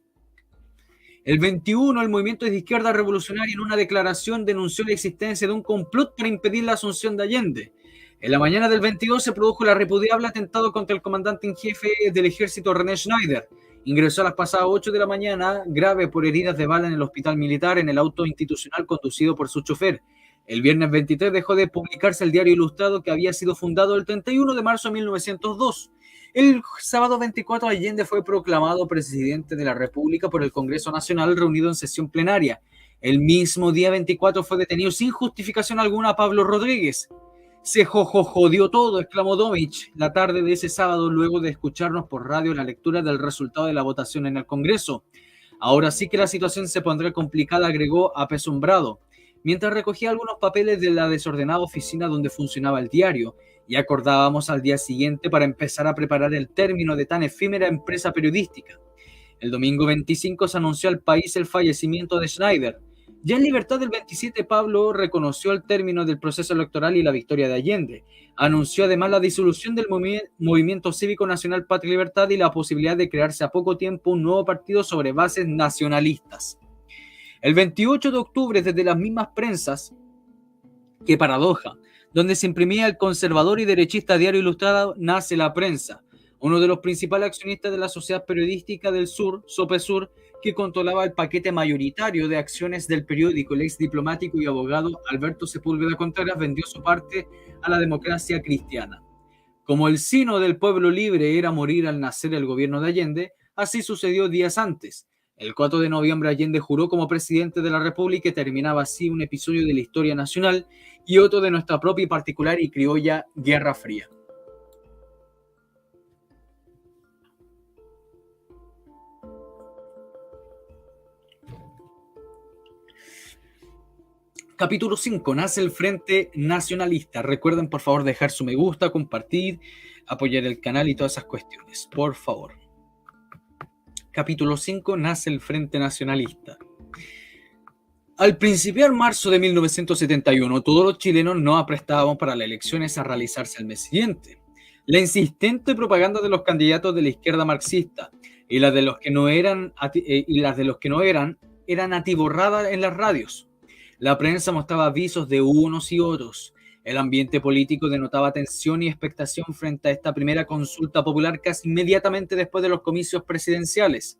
El 21, el movimiento de izquierda revolucionaria en una declaración denunció la existencia de un complot para impedir la asunción de Allende. En la mañana del 22 se produjo el repudiable atentado contra el comandante en jefe del ejército, René Schneider. Ingresó a las pasadas 8 de la mañana, grave por heridas de bala en el hospital militar, en el auto institucional conducido por su chofer. El viernes 23 dejó de publicarse el Diario Ilustrado, que había sido fundado el 31 de marzo de 1902. El sábado 24, Allende fue proclamado presidente de la República por el Congreso Nacional reunido en sesión plenaria. El mismo día 24 fue detenido sin justificación alguna Pablo Rodríguez. Se jodió todo, exclamó Domich la tarde de ese sábado luego de escucharnos por radio la lectura del resultado de la votación en el Congreso. Ahora sí que la situación se pondrá complicada, agregó apesumbrado, mientras recogía algunos papeles de la desordenada oficina donde funcionaba el diario, y acordábamos al día siguiente para empezar a preparar el término de tan efímera empresa periodística. El domingo 25 se anunció al país el fallecimiento de Schneider. Ya en libertad el 27, Pablo reconoció el término del proceso electoral y la victoria de Allende. Anunció además la disolución del Movimiento Cívico Nacional Patria y Libertad y la posibilidad de crearse a poco tiempo un nuevo partido sobre bases nacionalistas. El 28 de octubre, desde las mismas prensas, qué paradoja, donde se imprimía el conservador y derechista Diario Ilustrado, nace La Prensa, uno de los principales accionistas de la Sociedad Periodística del Sur, Sopesur, que controlaba el paquete mayoritario de acciones del periódico. El ex diplomático y abogado Alberto Sepúlveda Contreras vendió su parte a la Democracia Cristiana. Como el sino del pueblo libre era morir al nacer el gobierno de Allende, así sucedió días antes. El 4 de noviembre Allende juró como presidente de la República y terminaba así un episodio de la historia nacional y otro de nuestra propia y particular y criolla Guerra Fría. Capítulo 5. Nace el Frente Nacionalista. Recuerden, por favor, dejar su me gusta, compartir, apoyar el canal y todas esas cuestiones. Por favor. Capítulo 5. Nace el Frente Nacionalista. Al principiar marzo de 1971, todos los chilenos nos aprestábamos para las elecciones a realizarse el mes siguiente. La insistente propaganda de los candidatos de la izquierda marxista y las de los que no eran, eran atiborradas en las radios. La prensa mostraba avisos de unos y otros. El ambiente político denotaba tensión y expectación frente a esta primera consulta popular casi inmediatamente después de los comicios presidenciales.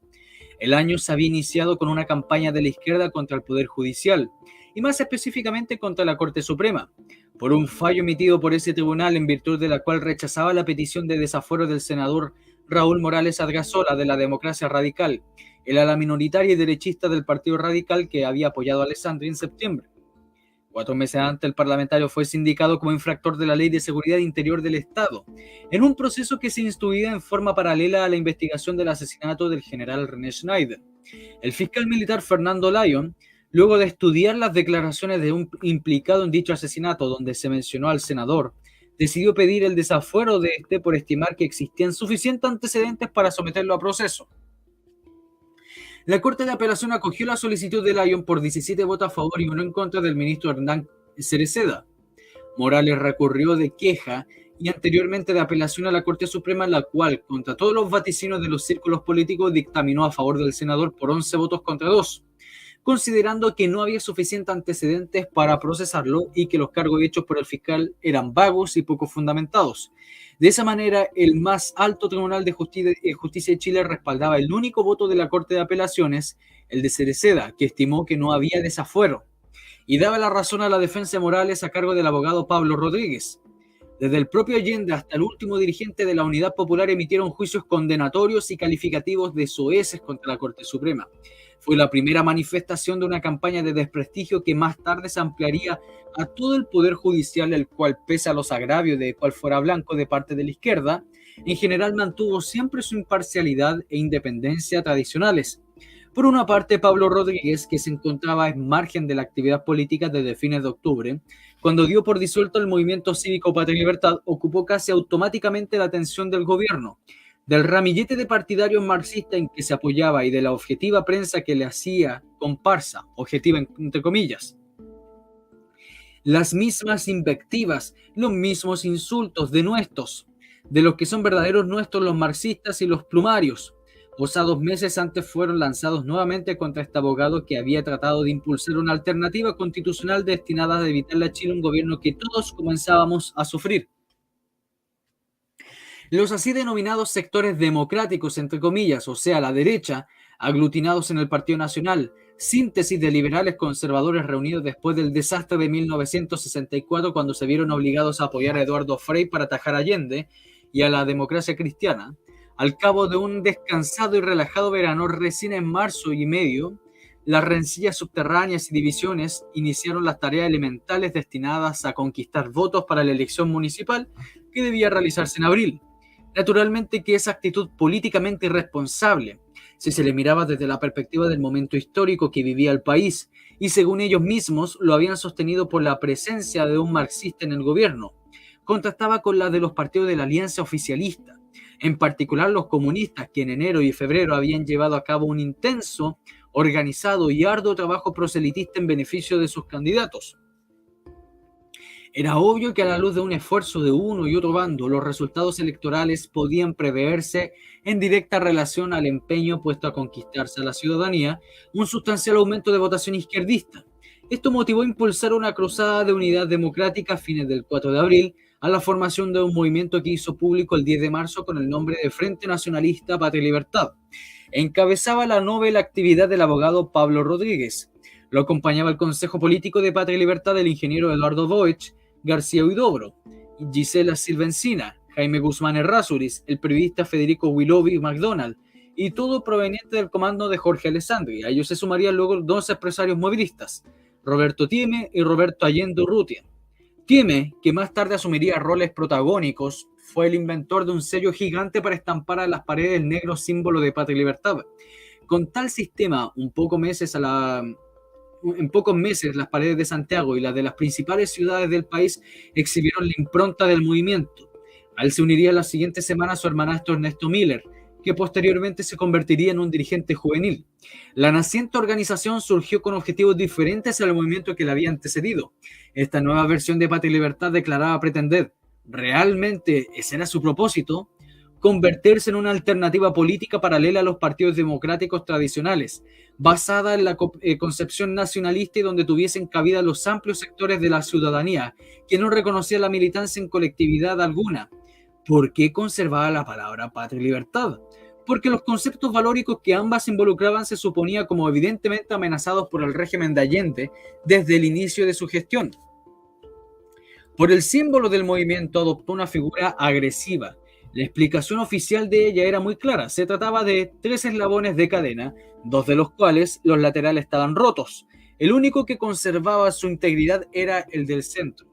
El año se había iniciado con una campaña de la izquierda contra el Poder Judicial, y más específicamente contra la Corte Suprema, por un fallo emitido por ese tribunal en virtud de la cual rechazaba la petición de desafuero del senador Raúl Morales Argazola de la Democracia Radical, el ala minoritaria y derechista del Partido Radical que había apoyado a Alessandri en septiembre. 4 meses antes, el parlamentario fue sindicado como infractor de la Ley de Seguridad Interior del Estado, en un proceso que se instruía en forma paralela a la investigación del asesinato del general René Schneider. El fiscal militar Fernando Lyon, luego de estudiar las declaraciones de un implicado en dicho asesinato, donde se mencionó al senador, decidió pedir el desafuero de este por estimar que existían suficientes antecedentes para someterlo a proceso. La Corte de Apelación acogió la solicitud de Lyon por 17 votos a favor y 1 en contra del ministro Hernán Cereceda. Morales recurrió de queja y anteriormente de apelación a la Corte Suprema, la cual, contra todos los vaticinios de los círculos políticos, dictaminó a favor del senador por 11 votos contra 2, considerando que no había suficientes antecedentes para procesarlo y que los cargos hechos por el fiscal eran vagos y poco fundamentados. De esa manera, el más alto Tribunal de Justicia de Chile respaldaba el único voto de la Corte de Apelaciones, el de Cereceda, que estimó que no había desafuero, y daba la razón a la defensa de Morales a cargo del abogado Pablo Rodríguez. Desde el propio Allende hasta el último dirigente de la Unidad Popular emitieron juicios condenatorios y calificativos de soeces contra la Corte Suprema. Fue la primera manifestación de una campaña de desprestigio que más tarde se ampliaría a todo el Poder Judicial, el cual, pese a los agravios de cual fuera blanco de parte de la izquierda, en general mantuvo siempre su imparcialidad e independencia tradicionales. Por una parte, Pablo Rodríguez, que se encontraba en margen de la actividad política desde fines de octubre, cuando dio por disuelto el movimiento cívico Patria y Libertad, ocupó casi automáticamente la atención del gobierno, del ramillete de partidarios marxistas en que se apoyaba y de la objetiva prensa que le hacía comparsa, objetiva entre comillas. Las mismas invectivas, los mismos insultos denuestos, de los que son verdaderos nuestros los marxistas y los plumarios, osados meses antes fueron lanzados nuevamente contra este abogado que había tratado de impulsar una alternativa constitucional destinada a evitarle a Chile un gobierno que todos comenzábamos a sufrir. Los así denominados sectores democráticos, entre comillas, o sea, la derecha, aglutinados en el Partido Nacional, síntesis de liberales conservadores reunidos después del desastre de 1964, cuando se vieron obligados a apoyar a Eduardo Frei para atajar a Allende y a la democracia cristiana, al cabo de un descansado y relajado verano, recién en marzo y medio, las rencillas subterráneas y divisiones iniciaron las tareas elementales destinadas a conquistar votos para la elección municipal que debía realizarse en abril. Naturalmente que esa actitud políticamente irresponsable, si se le miraba desde la perspectiva del momento histórico que vivía el país, y según ellos mismos lo habían sostenido por la presencia de un marxista en el gobierno, contrastaba con la de los partidos de la alianza oficialista, en particular los comunistas, que en enero y febrero habían llevado a cabo un intenso, organizado y arduo trabajo proselitista en beneficio de sus candidatos. Era obvio que a la luz de un esfuerzo de uno y otro bando, los resultados electorales podían preverse en directa relación al empeño puesto a conquistarse a la ciudadanía un sustancial aumento de votación izquierdista. Esto motivó a impulsar una cruzada de unidad democrática a fines del 4 de abril, a la formación de un movimiento que hizo público el 10 de marzo con el nombre de Frente Nacionalista Patria y Libertad. Encabezaba la novel actividad del abogado Pablo Rodríguez. Lo acompañaba el Consejo Político de Patria y Libertad del ingeniero Eduardo Boech, García Huidobro, Gisela Silvencina, Jaime Guzmán Errázuriz, el periodista Federico Willoughby McDonald, y todo proveniente del comando de Jorge Alessandri. A ellos se sumarían luego 2 empresarios movilistas, Roberto Tieme y Roberto Allende Urrutia. Tieme, que más tarde asumiría roles protagónicos, fue el inventor de un sello gigante para estampar a las paredes negro símbolo de Patria y Libertad. Con tal sistema, un poco meses a la en pocos meses las paredes de Santiago y las de las principales ciudades del país exhibieron la impronta del movimiento. A él se uniría la siguiente semana su hermanastro Ernesto Miller, que posteriormente se convertiría en un dirigente juvenil. La naciente organización surgió con objetivos diferentes al movimiento que la había antecedido. Esta nueva versión de Patria y Libertad declaraba pretender, realmente ese era su propósito, convertirse en una alternativa política paralela a los partidos democráticos tradicionales, basada en la concepción nacionalista y donde tuviesen cabida los amplios sectores de la ciudadanía, que no reconocía la militancia en colectividad alguna. ¿Por qué conservaba la palabra patria y libertad? Porque los conceptos valóricos que ambas involucraban se suponía como evidentemente amenazados por el régimen de Allende desde el inicio de su gestión. Por el símbolo del movimiento adoptó una figura agresiva. La explicación oficial de ella era muy clara. Se trataba de 3 eslabones de cadena, 2 de los cuales los laterales estaban rotos. El único que conservaba su integridad era el del centro.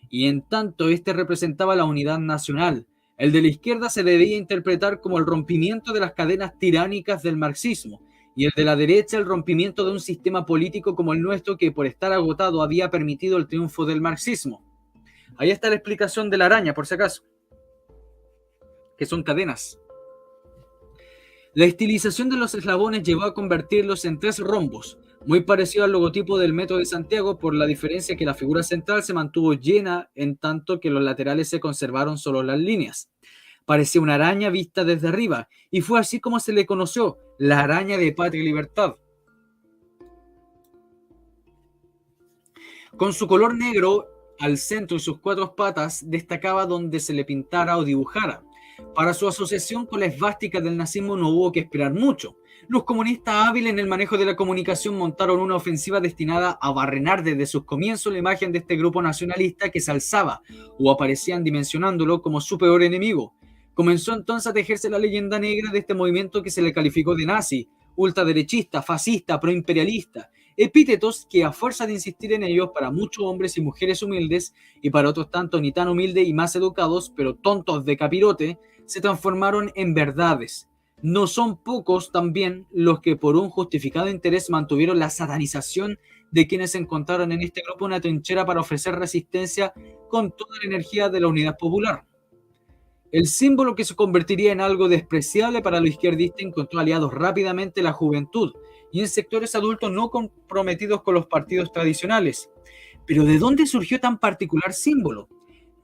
Y en tanto este representaba la unidad nacional. El de la izquierda se debía interpretar como el rompimiento de las cadenas tiránicas del marxismo, y el de la derecha el rompimiento de un sistema político como el nuestro que por estar agotado había permitido el triunfo del marxismo. Ahí está la explicación de la araña, por si acaso, que son cadenas. La estilización de los eslabones llevó a convertirlos en 3 rombos, muy parecido al logotipo del Metro de Santiago, por la diferencia que la figura central se mantuvo llena en tanto que los laterales se conservaron solo las líneas. Parecía una araña vista desde arriba, y fue así como se le conoció, la araña de Patria y Libertad. Con su color negro al centro y sus 4 patas destacaba donde se le pintara o dibujara. Para su asociación con la esvástica del nazismo no hubo que esperar mucho. Los comunistas hábiles en el manejo de la comunicación montaron una ofensiva destinada a barrenar desde sus comienzos la imagen de este grupo nacionalista que se alzaba o aparecían dimensionándolo como su peor enemigo. Comenzó entonces a tejerse la leyenda negra de este movimiento que se le calificó de nazi, ultraderechista, fascista, proimperialista, epítetos que a fuerza de insistir en ellos para muchos hombres y mujeres humildes y para otros tanto ni tan humildes y más educados, pero tontos de capirote, se transformaron en verdades. No son pocos también los que por un justificado interés mantuvieron la satanización de quienes encontraron en este grupo una trinchera para ofrecer resistencia con toda la energía de la unidad popular. El símbolo que se convertiría en algo despreciable para los izquierdistas encontró aliados rápidamente en la juventud y en sectores adultos no comprometidos con los partidos tradicionales. Pero ¿de dónde surgió tan particular símbolo?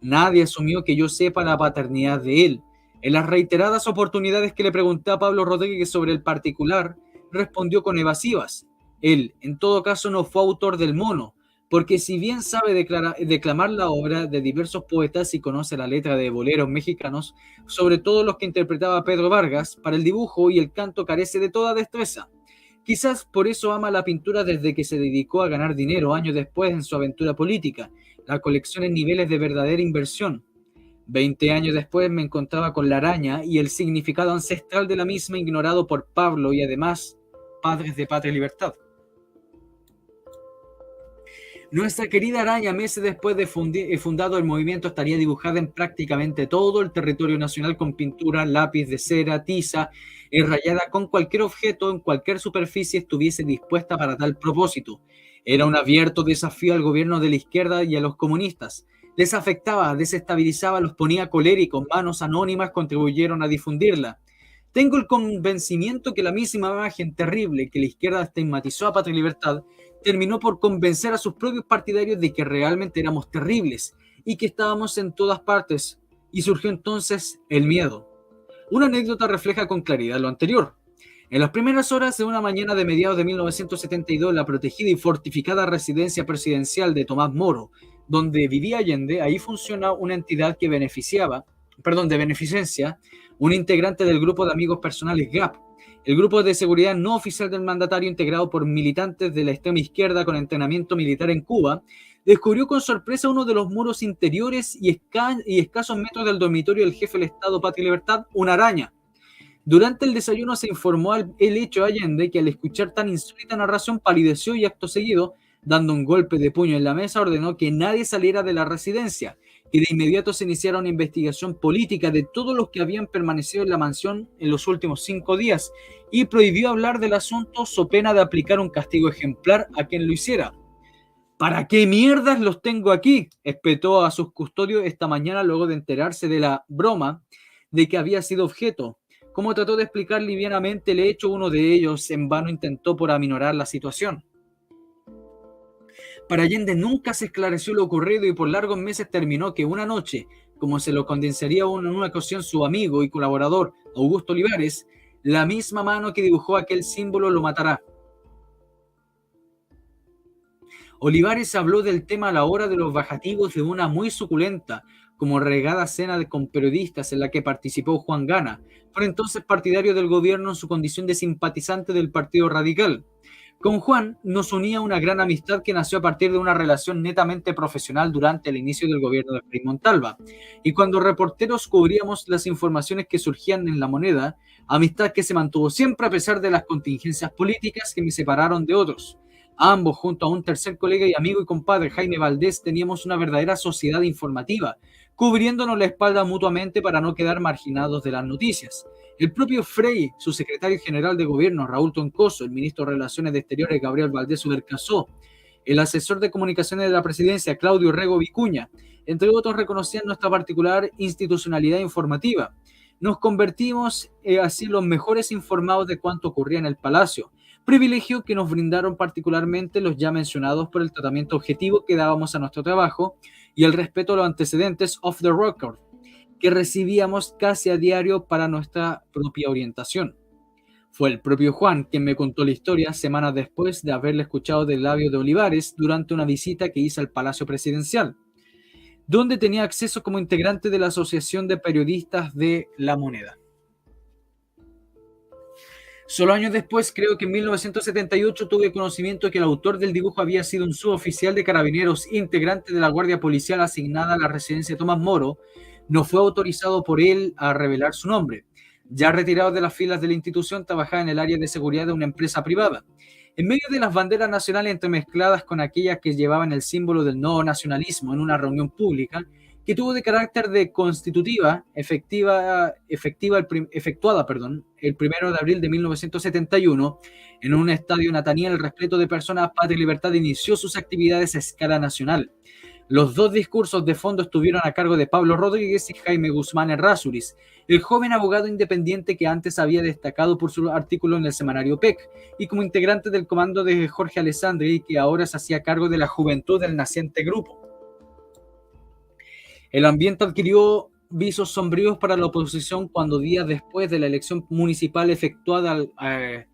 Nadie asumió que yo sepa la paternidad de él. En las reiteradas oportunidades que le pregunté a Pablo Rodríguez sobre el particular, respondió con evasivas. Él, en todo caso, no fue autor del mono, porque si bien sabe declamar la obra de diversos poetas y conoce la letra de boleros mexicanos, sobre todo los que interpretaba Pedro Vargas, para el dibujo y el canto carece de toda destreza. Quizás por eso ama la pintura desde que se dedicó a ganar dinero años después en su aventura política, la colección en niveles de verdadera inversión. 20 años después me encontraba con la araña y el significado ancestral de la misma ignorado por Pablo y además padres de Patria y Libertad. Nuestra querida araña, meses después de fundado el movimiento, estaría dibujada en prácticamente todo el territorio nacional con pintura, lápiz de cera, tiza, rayada con cualquier objeto en cualquier superficie estuviese dispuesta para tal propósito. Era un abierto desafío al gobierno de la izquierda y a los comunistas. Les afectaba, desestabilizaba, los ponía coléricos, manos anónimas contribuyeron a difundirla. Tengo el convencimiento que la misma imagen terrible que la izquierda estigmatizó a Patria y Libertad terminó por convencer a sus propios partidarios de que realmente éramos terribles y que estábamos en todas partes, y surgió entonces el miedo. Una anécdota refleja con claridad lo anterior. En las primeras horas de una mañana de mediados de 1972, la protegida y fortificada residencia presidencial de Tomás Moro, donde vivía Allende, ahí funciona una entidad que de beneficencia, un integrante del grupo de amigos personales GAP, el grupo de seguridad no oficial del mandatario integrado por militantes de la extrema izquierda con entrenamiento militar en Cuba, descubrió con sorpresa uno de los muros interiores y escasos metros del dormitorio del jefe del Estado Patria y Libertad, una araña. Durante el desayuno se informó el hecho a Allende, que al escuchar tan insólita narración palideció y acto seguido, dando un golpe de puño en la mesa, ordenó que nadie saliera de la residencia. que de inmediato se iniciara una investigación política de todos los que habían permanecido en la mansión en los últimos 5 días y prohibió hablar del asunto so pena de aplicar un castigo ejemplar a quien lo hiciera. ¿Para qué mierdas los tengo aquí?, espetó a sus custodios esta mañana luego de enterarse de la broma de que había sido objeto. Como trató de explicar livianamente el hecho, uno de ellos en vano intentó por aminorar la situación. Para Allende nunca se esclareció lo ocurrido y por largos meses terminó que una noche, como se lo condensaría en una ocasión su amigo y colaborador Augusto Olivares, la misma mano que dibujó aquel símbolo lo matará. Olivares habló del tema a la hora de los bajativos de una muy suculenta, como regada cena con periodistas en la que participó Juan Gana, por entonces partidario del gobierno en su condición de simpatizante del Partido Radical. Con Juan nos unía una gran amistad que nació a partir de una relación netamente profesional durante el inicio del gobierno de Frei Montalva. Y cuando reporteros cubríamos las informaciones que surgían en La Moneda, amistad que se mantuvo siempre a pesar de las contingencias políticas que me separaron de otros. Ambos, junto a un tercer colega y amigo y compadre, Jaime Valdés, teníamos una verdadera sociedad informativa, cubriéndonos la espalda mutuamente para no quedar marginados de las noticias. El propio Frei, su secretario general de gobierno, Raúl Troncoso, el ministro de Relaciones Exteriores, Gabriel Valdés Ubercasó, el asesor de comunicaciones de la presidencia, Claudio Rego Vicuña, entre otros, reconocían nuestra particular institucionalidad informativa. Nos convertimos así los mejores informados de cuanto ocurría en el Palacio, privilegio que nos brindaron particularmente los ya mencionados por el tratamiento objetivo que dábamos a nuestro trabajo y el respeto a los antecedentes off the record que recibíamos casi a diario para nuestra propia orientación. Fue el propio Juan quien me contó la historia semanas después de haberle escuchado del labio de Olivares durante una visita que hice al Palacio Presidencial, donde tenía acceso como integrante de la Asociación de Periodistas de La Moneda. Solo años después, creo que en 1978, tuve conocimiento que el autor del dibujo había sido un suboficial de carabineros integrante de la Guardia Policial asignada a la residencia de Tomás Moro. No fue autorizado por él a revelar su nombre. Ya retirado de las filas de la institución, trabajaba en el área de seguridad de una empresa privada. En medio de las banderas nacionales entremezcladas con aquellas que llevaban el símbolo del nuevo nacionalismo en una reunión pública, que tuvo de carácter de constitutiva, efectuada el 1 de abril de 1971, en un estadio Nataniel repleto de personas, Patria y Libertad inició sus actividades a escala nacional. Los dos discursos de fondo estuvieron a cargo de Pablo Rodríguez y Jaime Guzmán Errázuriz, el joven abogado independiente que antes había destacado por su artículo en el semanario PEC y como integrante del comando de Jorge Alessandri y que ahora se hacía cargo de la juventud del naciente grupo. El ambiente adquirió visos sombríos para la oposición cuando días después de la elección municipal efectuada el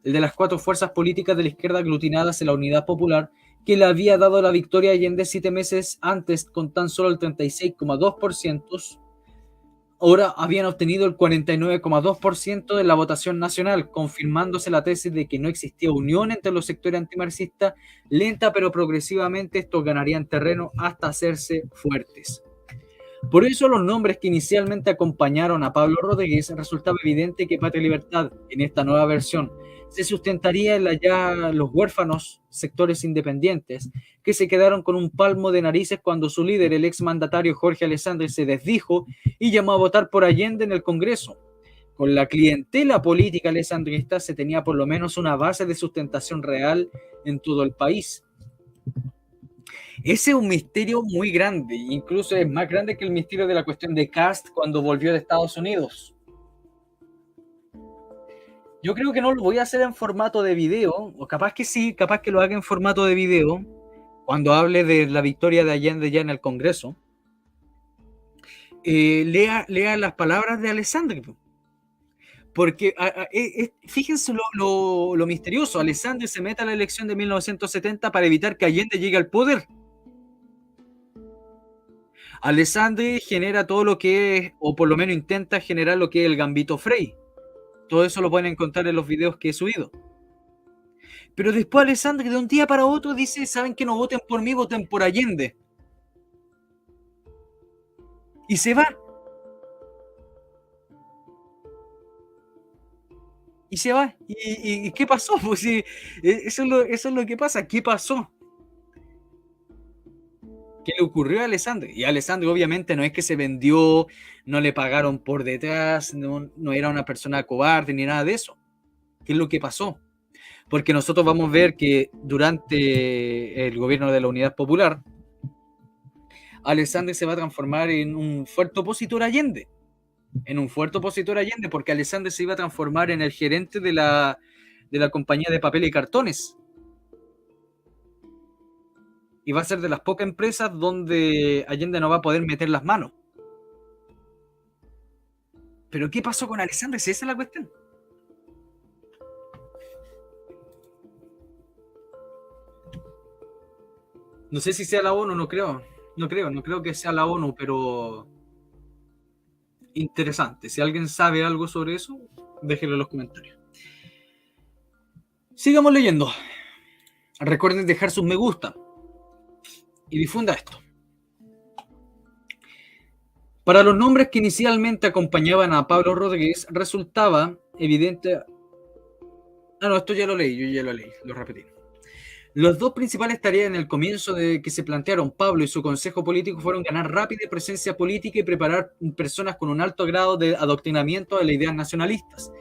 de las 4 fuerzas políticas de la izquierda aglutinadas en la Unidad Popular, que le había dado la victoria a Allende 7 meses antes con tan solo el 36,2%, ahora habían obtenido el 49,2% de la votación nacional, confirmándose la tesis de que no existía unión entre los sectores antimarxistas. Lenta pero progresivamente estos ganarían terreno hasta hacerse fuertes. Por eso los nombres que inicialmente acompañaron a Pablo Rodríguez, resultaba evidente que Patria y Libertad, en esta nueva versión, se sustentaría en los huérfanos sectores independientes, que se quedaron con un palmo de narices cuando su líder, el exmandatario Jorge Alessandri, se desdijo y llamó a votar por Allende en el Congreso. Con la clientela política alessandrista se tenía por lo menos una base de sustentación real en todo el país. Ese es un misterio muy grande, incluso es más grande que el misterio de la cuestión de Kast cuando volvió de Estados Unidos. Yo creo que no lo voy a hacer en formato de video, o capaz que sí, capaz que lo haga en formato de video, cuando hable de la victoria de Allende ya en el Congreso. Lea las palabras de Alessandri. Porque fíjense lo misterioso. Alessandri se mete a la elección de 1970 para evitar que Allende llegue al poder. Alessandri genera todo lo que es, o por lo menos intenta generar lo que es el gambito Frei. Todo eso lo pueden encontrar en los videos que he subido. Pero después Alessandri de un día para otro dice, ¿saben qué? No voten por mí, voten por Allende. Y se va. Y se va. ¿Y qué pasó? Pues sí, eso es lo que pasa. ¿Qué pasó? ¿Qué le ocurrió a Alessandri? Y Alessandri obviamente no es que se vendió, no le pagaron por detrás, no era una persona cobarde ni nada de eso. ¿Qué es lo que pasó? Porque nosotros vamos a ver que durante el gobierno de la Unidad Popular, Alessandri se va a transformar en un fuerte opositor a Allende. Porque Alessandri se iba a transformar en el gerente de la compañía de papel y cartones. Y va a ser de las pocas empresas donde Allende no va a poder meter las manos. Pero ¿qué pasó con Alessandri? Si esa es la cuestión. No sé si sea la ONU, no creo que sea la ONU, pero interesante. Si alguien sabe algo sobre eso, déjenlo en los comentarios. Sigamos leyendo. Recuerden dejar sus me gusta y difunda esto. Para los nombres que inicialmente acompañaban a Pablo Rodríguez, resultaba evidente... esto ya lo leí, lo repetí. Las dos principales tareas en el comienzo de que se plantearon Pablo y su consejo político fueron ganar rápida presencia política y preparar personas con un alto grado de adoctrinamiento de las ideas nacionalistas.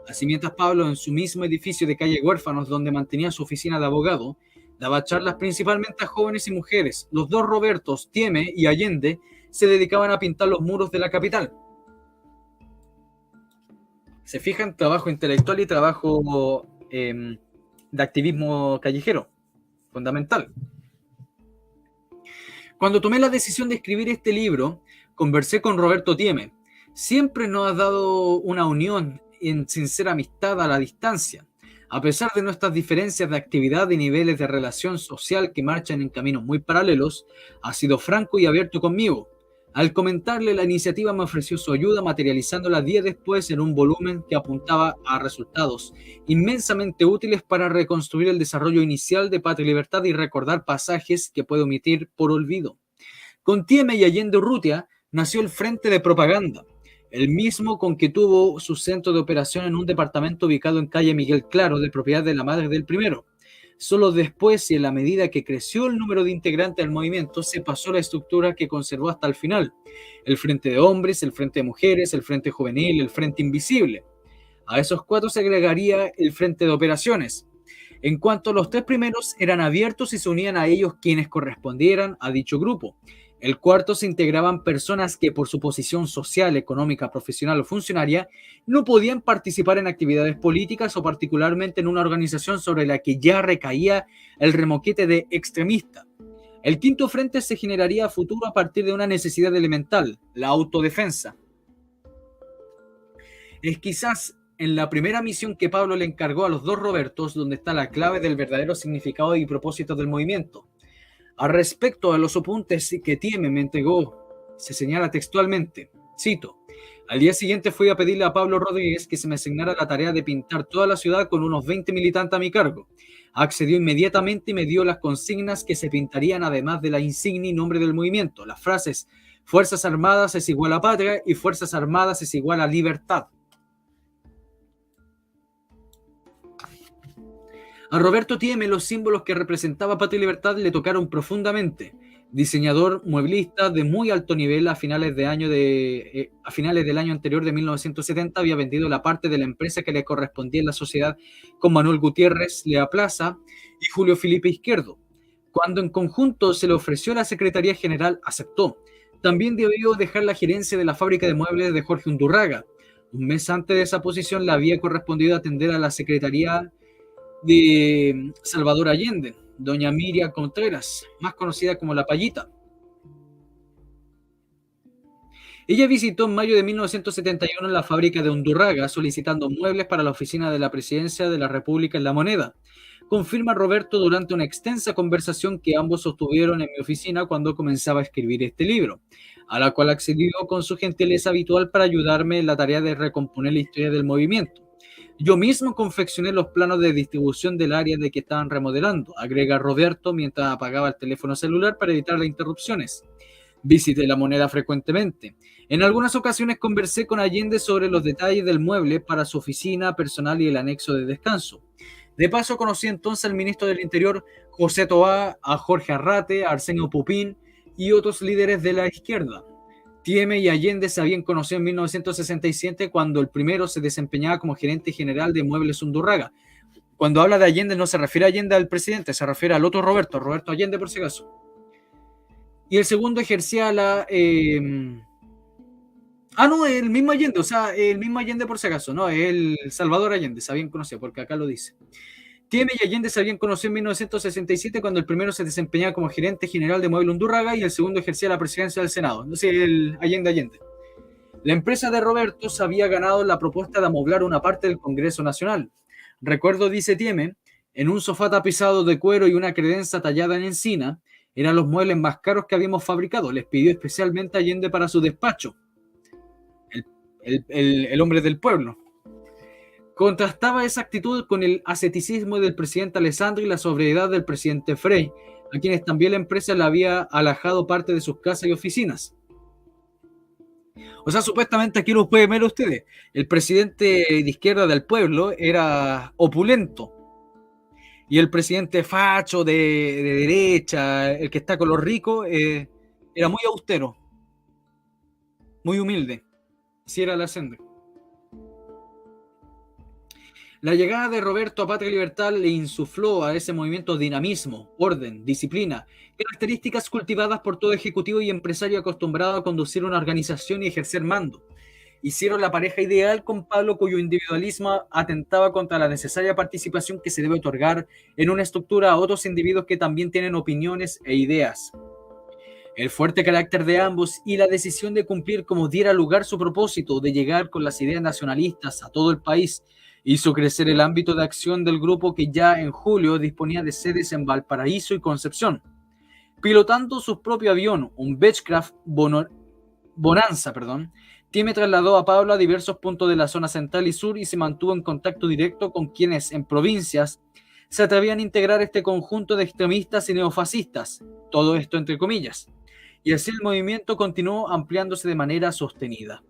Así, mientras Pablo, en su mismo edificio de calle Huérfanos, donde mantenía su oficina de abogado, daba charlas principalmente a jóvenes y mujeres, los dos Robertos, Thieme y Allende, se dedicaban a pintar los muros de la capital. Se fijan, trabajo intelectual y trabajo de activismo callejero. Fundamental. Cuando tomé la decisión de escribir este libro, conversé con Roberto Thieme. Siempre nos ha dado una unión en sincera amistad a la distancia. A pesar de nuestras diferencias de actividad y niveles de relación social que marchan en caminos muy paralelos, ha sido franco y abierto conmigo. Al comentarle la iniciativa me ofreció su ayuda materializándola días después en un volumen que apuntaba a resultados inmensamente útiles para reconstruir el desarrollo inicial de Patria y Libertad y recordar pasajes que puede omitir por olvido. Con Thieme y Allende Urrutia nació el Frente de Propaganda, el mismo con que tuvo su centro de operación en un departamento ubicado en calle Miguel Claro, de propiedad de la madre del primero. Solo después y en la medida que creció el número de integrantes del movimiento, se pasó a la estructura que conservó hasta el final. El Frente de Hombres, el Frente de Mujeres, el Frente Juvenil, el Frente Invisible. A esos cuatro se agregaría el Frente de Operaciones. En cuanto a los tres primeros, eran abiertos y se unían a ellos quienes correspondieran a dicho grupo. El cuarto se integraban personas que por su posición social, económica, profesional o funcionaria no podían participar en actividades políticas o particularmente en una organización sobre la que ya recaía el remoquete de extremista. El quinto frente se generaría a futuro a partir de una necesidad elemental, la autodefensa. Es quizás en la primera misión que Pablo le encargó a los dos Robertos donde está la clave del verdadero significado y propósito del movimiento. Al respecto a los apuntes que Thieme me entregó, se señala textualmente, cito, al día siguiente fui a pedirle a Pablo Rodríguez que se me asignara la tarea de pintar toda la ciudad con unos 20 militantes a mi cargo. Accedió inmediatamente y me dio las consignas que se pintarían además de la insignia y nombre del movimiento. Las frases, Fuerzas Armadas es igual a patria y Fuerzas Armadas es igual a libertad. A Roberto Thieme los símbolos que representaba Patria y Libertad le tocaron profundamente. Diseñador mueblista de muy alto nivel, a finales del año anterior de 1970 había vendido la parte de la empresa que le correspondía en la sociedad con Manuel Gutiérrez Lea Plaza y Julio Felipe Izquierdo. Cuando en conjunto se le ofreció la Secretaría General, aceptó. También debió dejar la gerencia de la fábrica de muebles de Jorge Undurraga. Un mes antes de esa posición le había correspondido atender a la Secretaría de Salvador Allende, doña Miriam Contreras, más conocida como La Payita. Ella visitó en mayo de 1971 la fábrica de Undurraga solicitando muebles para la oficina de la Presidencia de la República en La Moneda. Confirma Roberto durante una extensa conversación que ambos sostuvieron en mi oficina cuando comenzaba a escribir este libro, a la cual accedió con su gentileza habitual para ayudarme en la tarea de recomponer la historia del movimiento. Yo mismo confeccioné los planos de distribución del área de que estaban remodelando, agrega Roberto mientras apagaba el teléfono celular para evitar las interrupciones. Visité La Moneda frecuentemente. En algunas ocasiones conversé con Allende sobre los detalles del mueble para su oficina personal y el anexo de descanso. De paso conocí entonces al ministro del Interior, José Toá, a Jorge Arrate, a Arsenio Pupín y otros líderes de la izquierda. Thieme y Allende se habían conocido en 1967 cuando el primero se desempeñaba como gerente general de Muebles Undurraga. Cuando habla de Allende no se refiere a Allende al presidente, se refiere al otro Roberto Allende por si acaso. Y el segundo ejercía la... no, el mismo Allende, o sea, el mismo Allende por si acaso, no, el Salvador Allende, se habían conocido, porque acá lo dice. Thieme y Allende se habían conocido en 1967 cuando el primero se desempeñaba como gerente general de Muebles Undurraga y el segundo ejercía la presidencia del Senado, no sé, el Allende. La empresa de Roberto se había ganado la propuesta de amoblar una parte del Congreso Nacional. Recuerdo, dice Thieme, en un sofá tapizado de cuero y una credenza tallada en encina, eran los muebles más caros que habíamos fabricado. Les pidió especialmente a Allende para su despacho. El hombre del pueblo. Contrastaba esa actitud con el asceticismo del presidente Alessandri y la sobriedad del presidente Frei, a quienes también la empresa le había alajado parte de sus casas y oficinas. O sea, supuestamente aquí lo pueden ver ustedes. El presidente de izquierda del pueblo era opulento. Y el presidente facho de derecha, el que está con los ricos, era muy austero, muy humilde. Así era Alessandri. La llegada de Roberto a Patria y Libertad le insufló a ese movimiento dinamismo, orden, disciplina, características cultivadas por todo ejecutivo y empresario acostumbrado a conducir una organización y ejercer mando. Hicieron la pareja ideal con Pablo, cuyo individualismo atentaba contra la necesaria participación que se debe otorgar en una estructura a otros individuos que también tienen opiniones e ideas. El fuerte carácter de ambos y la decisión de cumplir como diera lugar su propósito de llegar con las ideas nacionalistas a todo el país hizo crecer el ámbito de acción del grupo, que ya en julio disponía de sedes en Valparaíso y Concepción. Pilotando su propio avión, un Beechcraft Bonanza, Thieme trasladó a Pablo a diversos puntos de la zona central y sur y se mantuvo en contacto directo con quienes en provincias se atrevían a integrar este conjunto de extremistas y neofascistas, todo esto entre comillas, y así el movimiento continuó ampliándose de manera sostenida.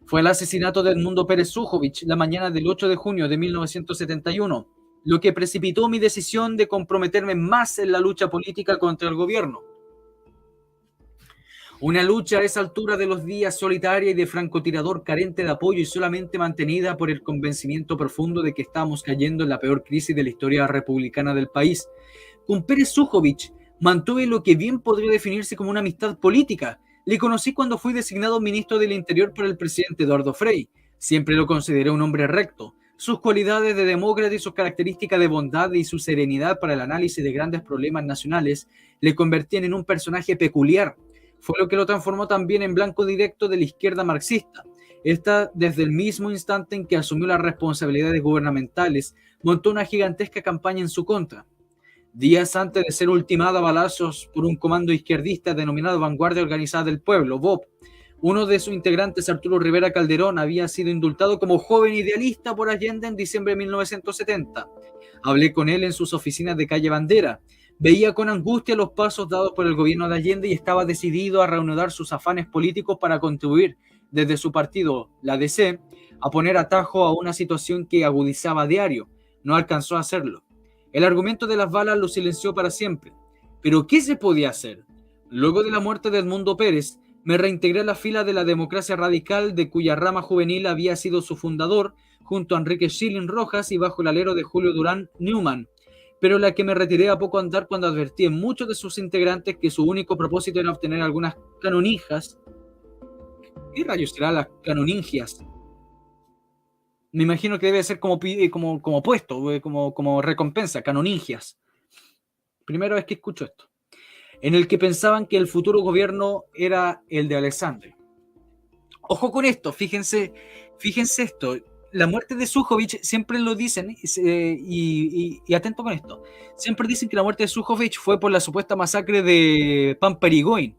Fue el asesinato de Edmundo Pérez Sujovic la mañana del 8 de junio de 1971, lo que precipitó mi decisión de comprometerme más en la lucha política contra el gobierno. Una lucha a esa altura de los días solitaria y de francotirador, carente de apoyo y solamente mantenida por el convencimiento profundo de que estamos cayendo en la peor crisis de la historia republicana del país. Con Pérez Sujovic mantuve lo que bien podría definirse como una amistad política. Le conocí cuando fui designado ministro del Interior por el presidente Eduardo Frei. Siempre lo consideré un hombre recto. Sus cualidades de demócrata y sus características de bondad y su serenidad para el análisis de grandes problemas nacionales le convertían en un personaje peculiar. Fue lo que lo transformó también en blanco directo de la izquierda marxista. Esta, desde el mismo instante en que asumió las responsabilidades gubernamentales, montó una gigantesca campaña en su contra. Días antes de ser ultimado a balazos por un comando izquierdista denominado Vanguardia Organizada del Pueblo, VOP, uno de sus integrantes, Arturo Rivera Calderón, había sido indultado como joven idealista por Allende en diciembre de 1970. Hablé con él en sus oficinas de calle Bandera. Veía con angustia los pasos dados por el gobierno de Allende y estaba decidido a reanudar sus afanes políticos para contribuir desde su partido, la DC, a poner atajo a una situación que agudizaba a diario. No alcanzó a hacerlo. El argumento de las balas lo silenció para siempre. ¿Pero qué se podía hacer? Luego de la muerte de Edmundo Pérez, me reintegré a la fila de la democracia radical, de cuya rama juvenil había sido su fundador, junto a Enrique Schilling Rojas y bajo el alero de Julio Durán Newman, pero la que me retiré a poco andar cuando advertí en muchos de sus integrantes que su único propósito era obtener algunas canonijas. ¿Qué rayos será las canoningias? Me imagino que debe ser como puesto, como recompensa, canoningias. Primera vez que escucho esto. En el que pensaban que el futuro gobierno era el de Alessandri. Ojo con esto, fíjense esto. La muerte de Sujovic siempre lo dicen, y atento con esto, siempre dicen que la muerte de Sujovic fue por la supuesta masacre de Pampa Irigoyen,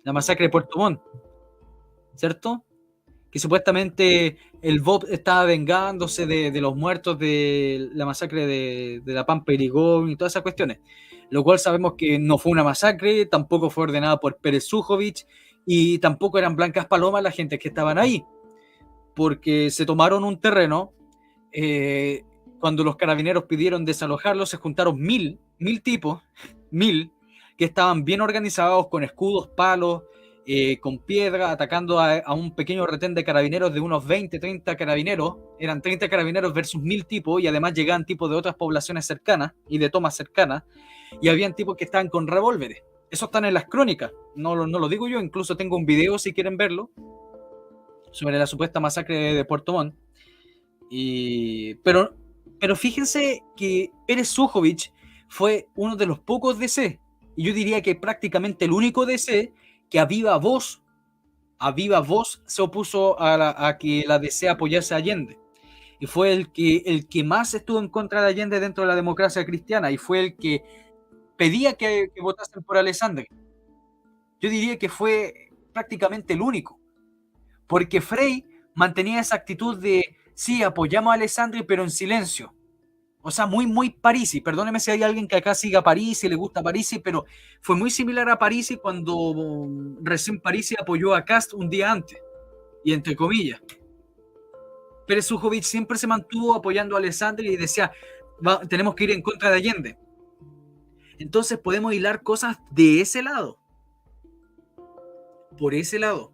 la masacre de Puerto Montt, ¿cierto? Que supuestamente el VOP estaba vengándose de los muertos de la masacre de la Pampa Irigoyen y todas esas cuestiones, lo cual sabemos que no fue una masacre, tampoco fue ordenada por Pérez Sujovic y tampoco eran blancas palomas la gente que estaban ahí, porque se tomaron un terreno, cuando los carabineros pidieron desalojarlo, se juntaron mil tipos, que estaban bien organizados, con escudos, palos, con piedra, atacando a un pequeño retén de carabineros de unos 20, 30 carabineros. Eran 30 carabineros versus 1000 tipos, y además llegaban tipos de otras poblaciones cercanas y de tomas cercanas, y habían tipos que estaban con revólveres. Eso están en las crónicas, no lo digo yo, incluso tengo un video si quieren verlo, sobre la supuesta masacre de Puerto Montt. Pero fíjense que Pérez Sujovic fue uno de los pocos DC, y yo diría que prácticamente el único DC que a viva voz se opuso a que la DC apoyase a Allende. Y fue el que más estuvo en contra de Allende dentro de la democracia cristiana, y fue el que pedía que votasen por Alessandri. Yo diría que fue prácticamente el único, porque Frey mantenía esa actitud de, sí, apoyamos a Alessandri, pero en silencio. O sea, muy Parisi. Perdóneme si hay alguien que acá siga a Parisi, le gusta Parisi, pero fue muy similar a Parisi cuando recién Parisi apoyó a Kast un día antes, y entre comillas. Pérez Sujovic siempre se mantuvo apoyando a Alessandri y decía, tenemos que ir en contra de Allende. Entonces podemos hilar cosas de ese lado. Por ese lado.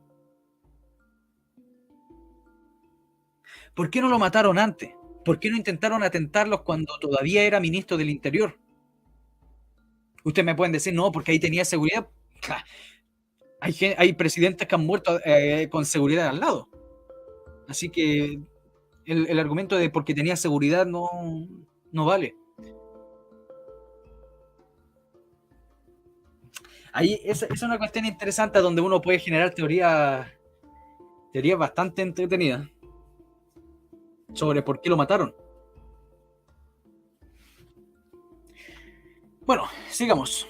¿Por qué no lo mataron antes? ¿Por qué no intentaron atentarlos cuando todavía era ministro del Interior? Ustedes me pueden decir, no, porque ahí tenía seguridad. Hay presidentes que han muerto con seguridad al lado. Así que el argumento de porque tenía seguridad no vale. Ahí es una cuestión interesante donde uno puede generar teorías bastante entretenidas sobre por qué lo mataron. Bueno, sigamos.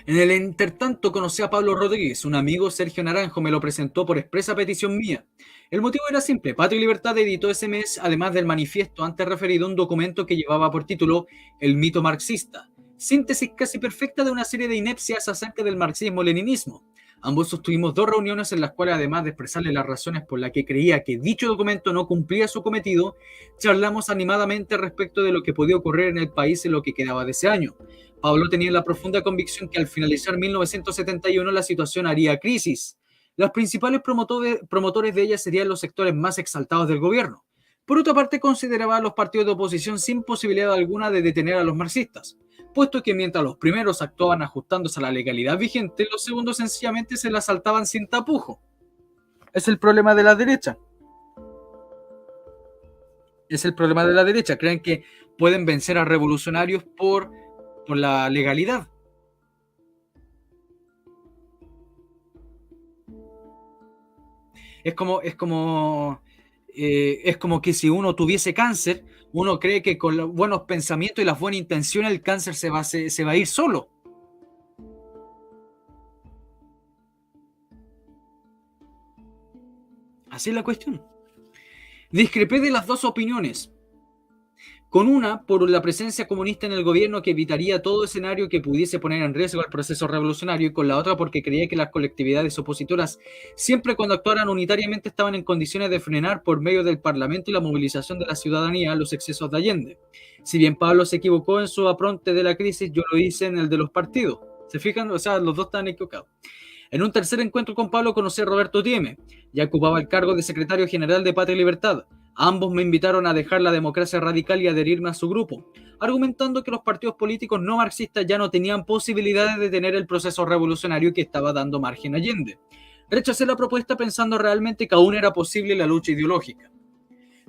En el intertanto conocí a Pablo Rodríguez, un amigo. Sergio Naranjo me lo presentó por expresa petición mía. El motivo era simple: Patria y Libertad editó ese mes, además del manifiesto antes referido, un documento que llevaba por título El mito marxista, síntesis casi perfecta de una serie de inepcias acerca del marxismo-leninismo. Ambos sostuvimos 2 reuniones en las cuales, además de expresarle las razones por las que creía que dicho documento no cumplía su cometido, charlamos animadamente respecto de lo que podía ocurrir en el país en lo que quedaba de ese año. Pablo tenía la profunda convicción que al finalizar 1971 la situación haría crisis. Los principales promotores de ella serían los sectores más exaltados del gobierno. Por otra parte, consideraba a los partidos de oposición sin posibilidad alguna de detener a los marxistas, puesto que mientras los primeros actuaban ajustándose a la legalidad vigente, los segundos sencillamente se la saltaban sin tapujo. Es el problema de la derecha. Creen que pueden vencer a revolucionarios por la legalidad. Es como que si uno tuviese cáncer, uno cree que con los buenos pensamientos y las buenas intenciones el cáncer se va a ir solo. Así es la cuestión. Discrepé de las dos opiniones. Con una, por la presencia comunista en el gobierno que evitaría todo escenario que pudiese poner en riesgo el proceso revolucionario, y con la otra porque creía que las colectividades opositoras, siempre cuando actuaran unitariamente, estaban en condiciones de frenar por medio del Parlamento y la movilización de la ciudadanía los excesos de Allende. Si bien Pablo se equivocó en su apronte de la crisis, yo lo hice en el de los partidos. ¿Se fijan? O sea, los dos están equivocados. En un tercer encuentro con Pablo conocí a Roberto Tieme. Ya ocupaba el cargo de secretario general de Patria y Libertad. Ambos me invitaron a dejar la democracia radical y adherirme a su grupo, argumentando que los partidos políticos no marxistas ya no tenían posibilidades de detener el proceso revolucionario que estaba dando margen a Allende. Rechacé la propuesta pensando realmente que aún era posible la lucha ideológica.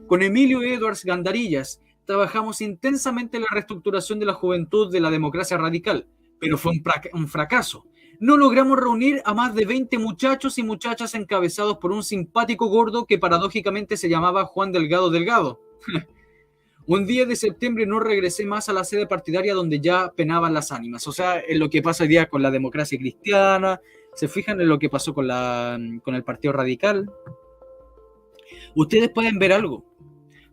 Con Emilio Edwards Gandarillas trabajamos intensamente en la reestructuración de la juventud de la democracia radical, pero fue un fracaso. No logramos reunir a más de 20 muchachos y muchachas encabezados por un simpático gordo que paradójicamente se llamaba Juan Delgado Delgado. Un día de septiembre no regresé más a la sede partidaria donde ya penaban las ánimas. O sea, en lo que pasa hoy día con la democracia cristiana, se fijan en lo que pasó con el Partido Radical. Ustedes pueden ver algo.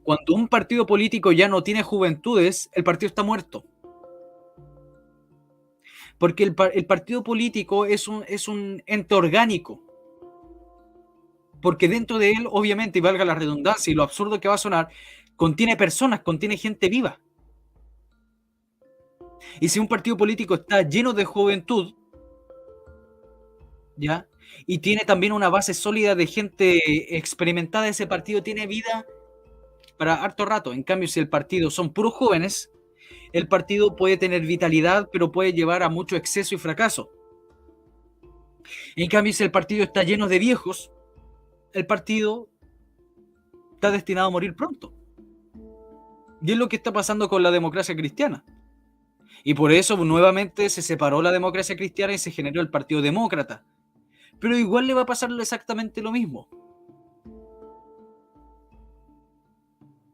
Cuando un partido político ya no tiene juventudes, el partido está muerto. Porque el partido político es un ente orgánico. Porque dentro de él, obviamente, y valga la redundancia y lo absurdo que va a sonar, contiene personas, contiene gente viva. Y si un partido político está lleno de juventud, ¿ya? Y tiene también una base sólida de gente experimentada, ese partido tiene vida para harto rato. En cambio, si el partido son puros jóvenes, el partido puede tener vitalidad, pero puede llevar a mucho exceso y fracaso. En cambio, si el partido está lleno de viejos, el partido está destinado a morir pronto. Y es lo que está pasando con la democracia cristiana. Y por eso nuevamente se separó la democracia cristiana y se generó el Partido Demócrata. Pero igual le va a pasar exactamente lo mismo.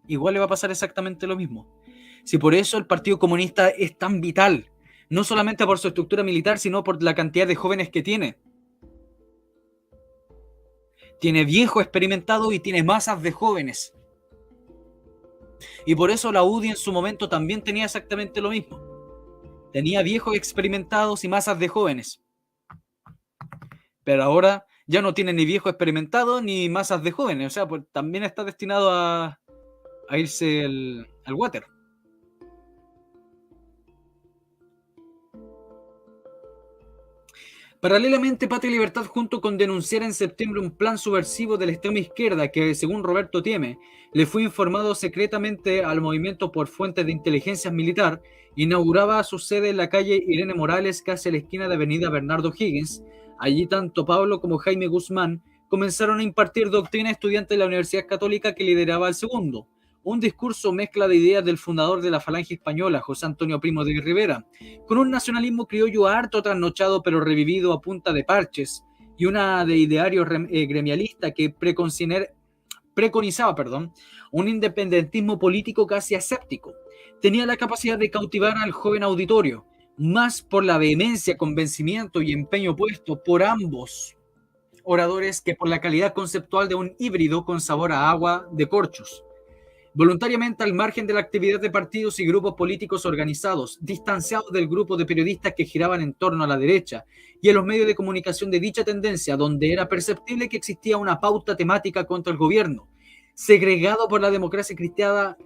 Igual le va a pasar exactamente lo mismo. Si por eso el Partido Comunista es tan vital, no solamente por su estructura militar, sino por la cantidad de jóvenes que tiene. Tiene viejos experimentados y tiene masas de jóvenes. Y por eso la UDI en su momento también tenía exactamente lo mismo. Tenía viejos experimentados y masas de jóvenes. Pero ahora ya no tiene ni viejos experimentados ni masas de jóvenes. O sea, pues también está destinado a irse al water. Paralelamente, Patria y Libertad, junto con denunciar en septiembre un plan subversivo de la extrema izquierda que, según Roberto Tieme, le fue informado secretamente al movimiento por fuentes de inteligencia militar, inauguraba su sede en la calle Irene Morales, casi a la esquina de Avenida Bernardo Higgins. Allí tanto Pablo como Jaime Guzmán comenzaron a impartir doctrina a estudiantes de la Universidad Católica que lideraba el segundo. Un discurso mezcla de ideas del fundador de la Falange Española, José Antonio Primo de Rivera, con un nacionalismo criollo harto trasnochado pero revivido a punta de parches, y una de ideario gremialista que preconizaba un independentismo político casi aséptico. Tenía la capacidad de cautivar al joven auditorio, más por la vehemencia, convencimiento y empeño puesto por ambos oradores que por la calidad conceptual de un híbrido con sabor a agua de corchos. Voluntariamente al margen de la actividad de partidos y grupos políticos organizados, distanciados del grupo de periodistas que giraban en torno a la derecha y en los medios de comunicación de dicha tendencia, donde era perceptible que existía una pauta temática contra el gobierno, segregado por la democracia cristiana,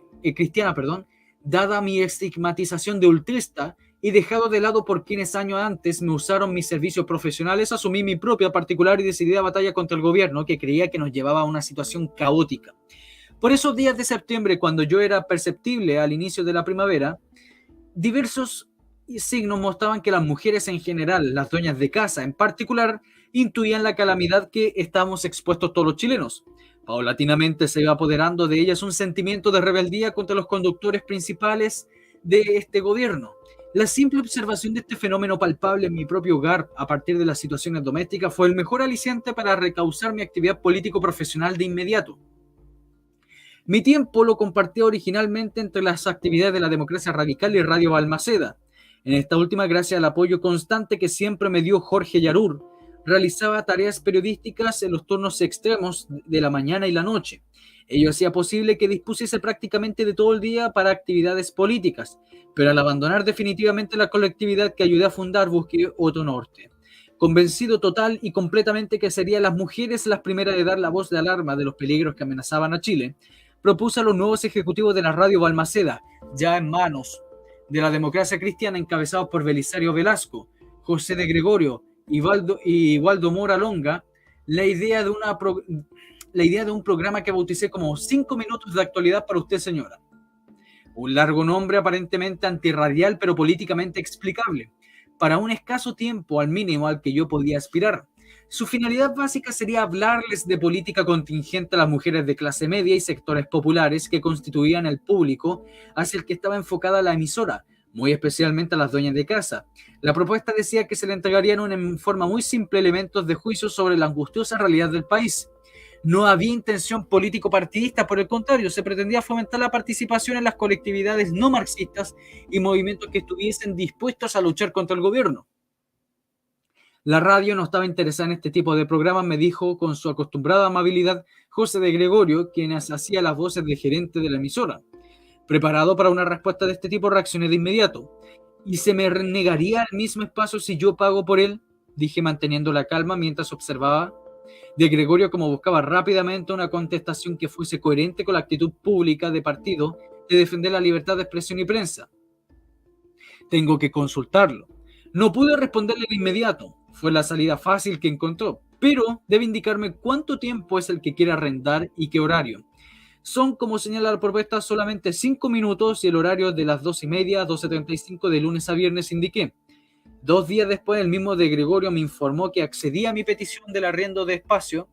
dada mi estigmatización de ultrista y dejado de lado por quienes años antes me usaron mis servicios profesionales, asumí mi propia particular y decidida batalla contra el gobierno que creía que nos llevaba a una situación caótica. Por esos días de septiembre, cuando yo era perceptible al inicio de la primavera, diversos signos mostraban que las mujeres en general, las dueñas de casa en particular, intuían la calamidad que estábamos expuestos todos los chilenos. Paulatinamente se iba apoderando de ellas un sentimiento de rebeldía contra los conductores principales de este gobierno. La simple observación de este fenómeno palpable en mi propio hogar a partir de las situaciones domésticas fue el mejor aliciente para recauzar mi actividad político-profesional de inmediato. Mi tiempo lo compartía originalmente entre las actividades de la Democracia Radical y Radio Balmaceda. En esta última, gracias al apoyo constante que siempre me dio Jorge Yarur, realizaba tareas periodísticas en los turnos extremos de la mañana y la noche. Ello hacía posible que dispusiese prácticamente de todo el día para actividades políticas, pero al abandonar definitivamente la colectividad que ayudé a fundar, busqué otro norte. Convencido total y completamente que serían las mujeres las primeras de dar la voz de alarma de los peligros que amenazaban a Chile, propuse a los nuevos ejecutivos de la Radio Balmaceda, ya en manos de la Democracia Cristiana, encabezados por Belisario Velasco, José de Gregorio y Waldo Mora Longa, la idea de un programa que bauticé como 5 minutos de actualidad para usted, señora. Un largo nombre aparentemente antirradial, pero políticamente explicable, para un escaso tiempo al mínimo al que yo podía aspirar. Su finalidad básica sería hablarles de política contingente a las mujeres de clase media y sectores populares que constituían el público hacia el que estaba enfocada la emisora, muy especialmente a las dueñas de casa. La propuesta decía que se le entregarían en forma muy simple elementos de juicio sobre la angustiosa realidad del país. No había intención político-partidista, por el contrario, se pretendía fomentar la participación en las colectividades no marxistas y movimientos que estuviesen dispuestos a luchar contra el gobierno. La radio no estaba interesada en este tipo de programas, me dijo con su acostumbrada amabilidad José de Gregorio, quien hacía las voces de gerente de la emisora. Preparado para una respuesta de este tipo, reaccioné de inmediato. ¿Y se me negaría el mismo espacio si yo pago por él?, dije manteniendo la calma mientras observaba de Gregorio como buscaba rápidamente una contestación que fuese coherente con la actitud pública de partido de defender la libertad de expresión y prensa. Tengo que consultarlo. No pude responderle de inmediato. Fue la salida fácil que encontró. Pero debe indicarme cuánto tiempo es el que quiere arrendar y qué horario. Son, como señala la propuesta, solamente 5 minutos y el horario de las 2:30 a 2:35 de lunes a viernes indiqué. 2 días después, el mismo de Gregorio me informó que accedía a mi petición del arriendo de espacio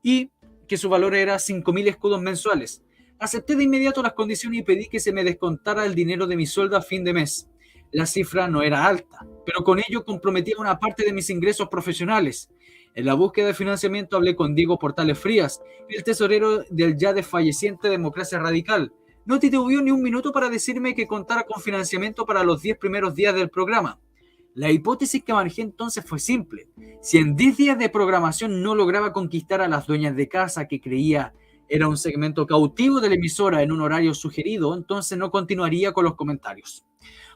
y que su valor era 5.000 escudos mensuales. Acepté de inmediato las condiciones y pedí que se me descontara el dinero de mi sueldo a fin de mes. La cifra no era alta, pero con ello comprometía una parte de mis ingresos profesionales. En la búsqueda de financiamiento hablé con Diego Portales Frías, el tesorero del ya desfalleciente Democracia Radical. No titubeó ni un minuto para decirme que contara con financiamiento para los 10 primeros días del programa. La hipótesis que manejé entonces fue simple. Si en 10 días de programación no lograba conquistar a las dueñas de casa, que creía era un segmento cautivo de la emisora en un horario sugerido, entonces no continuaría con los comentarios.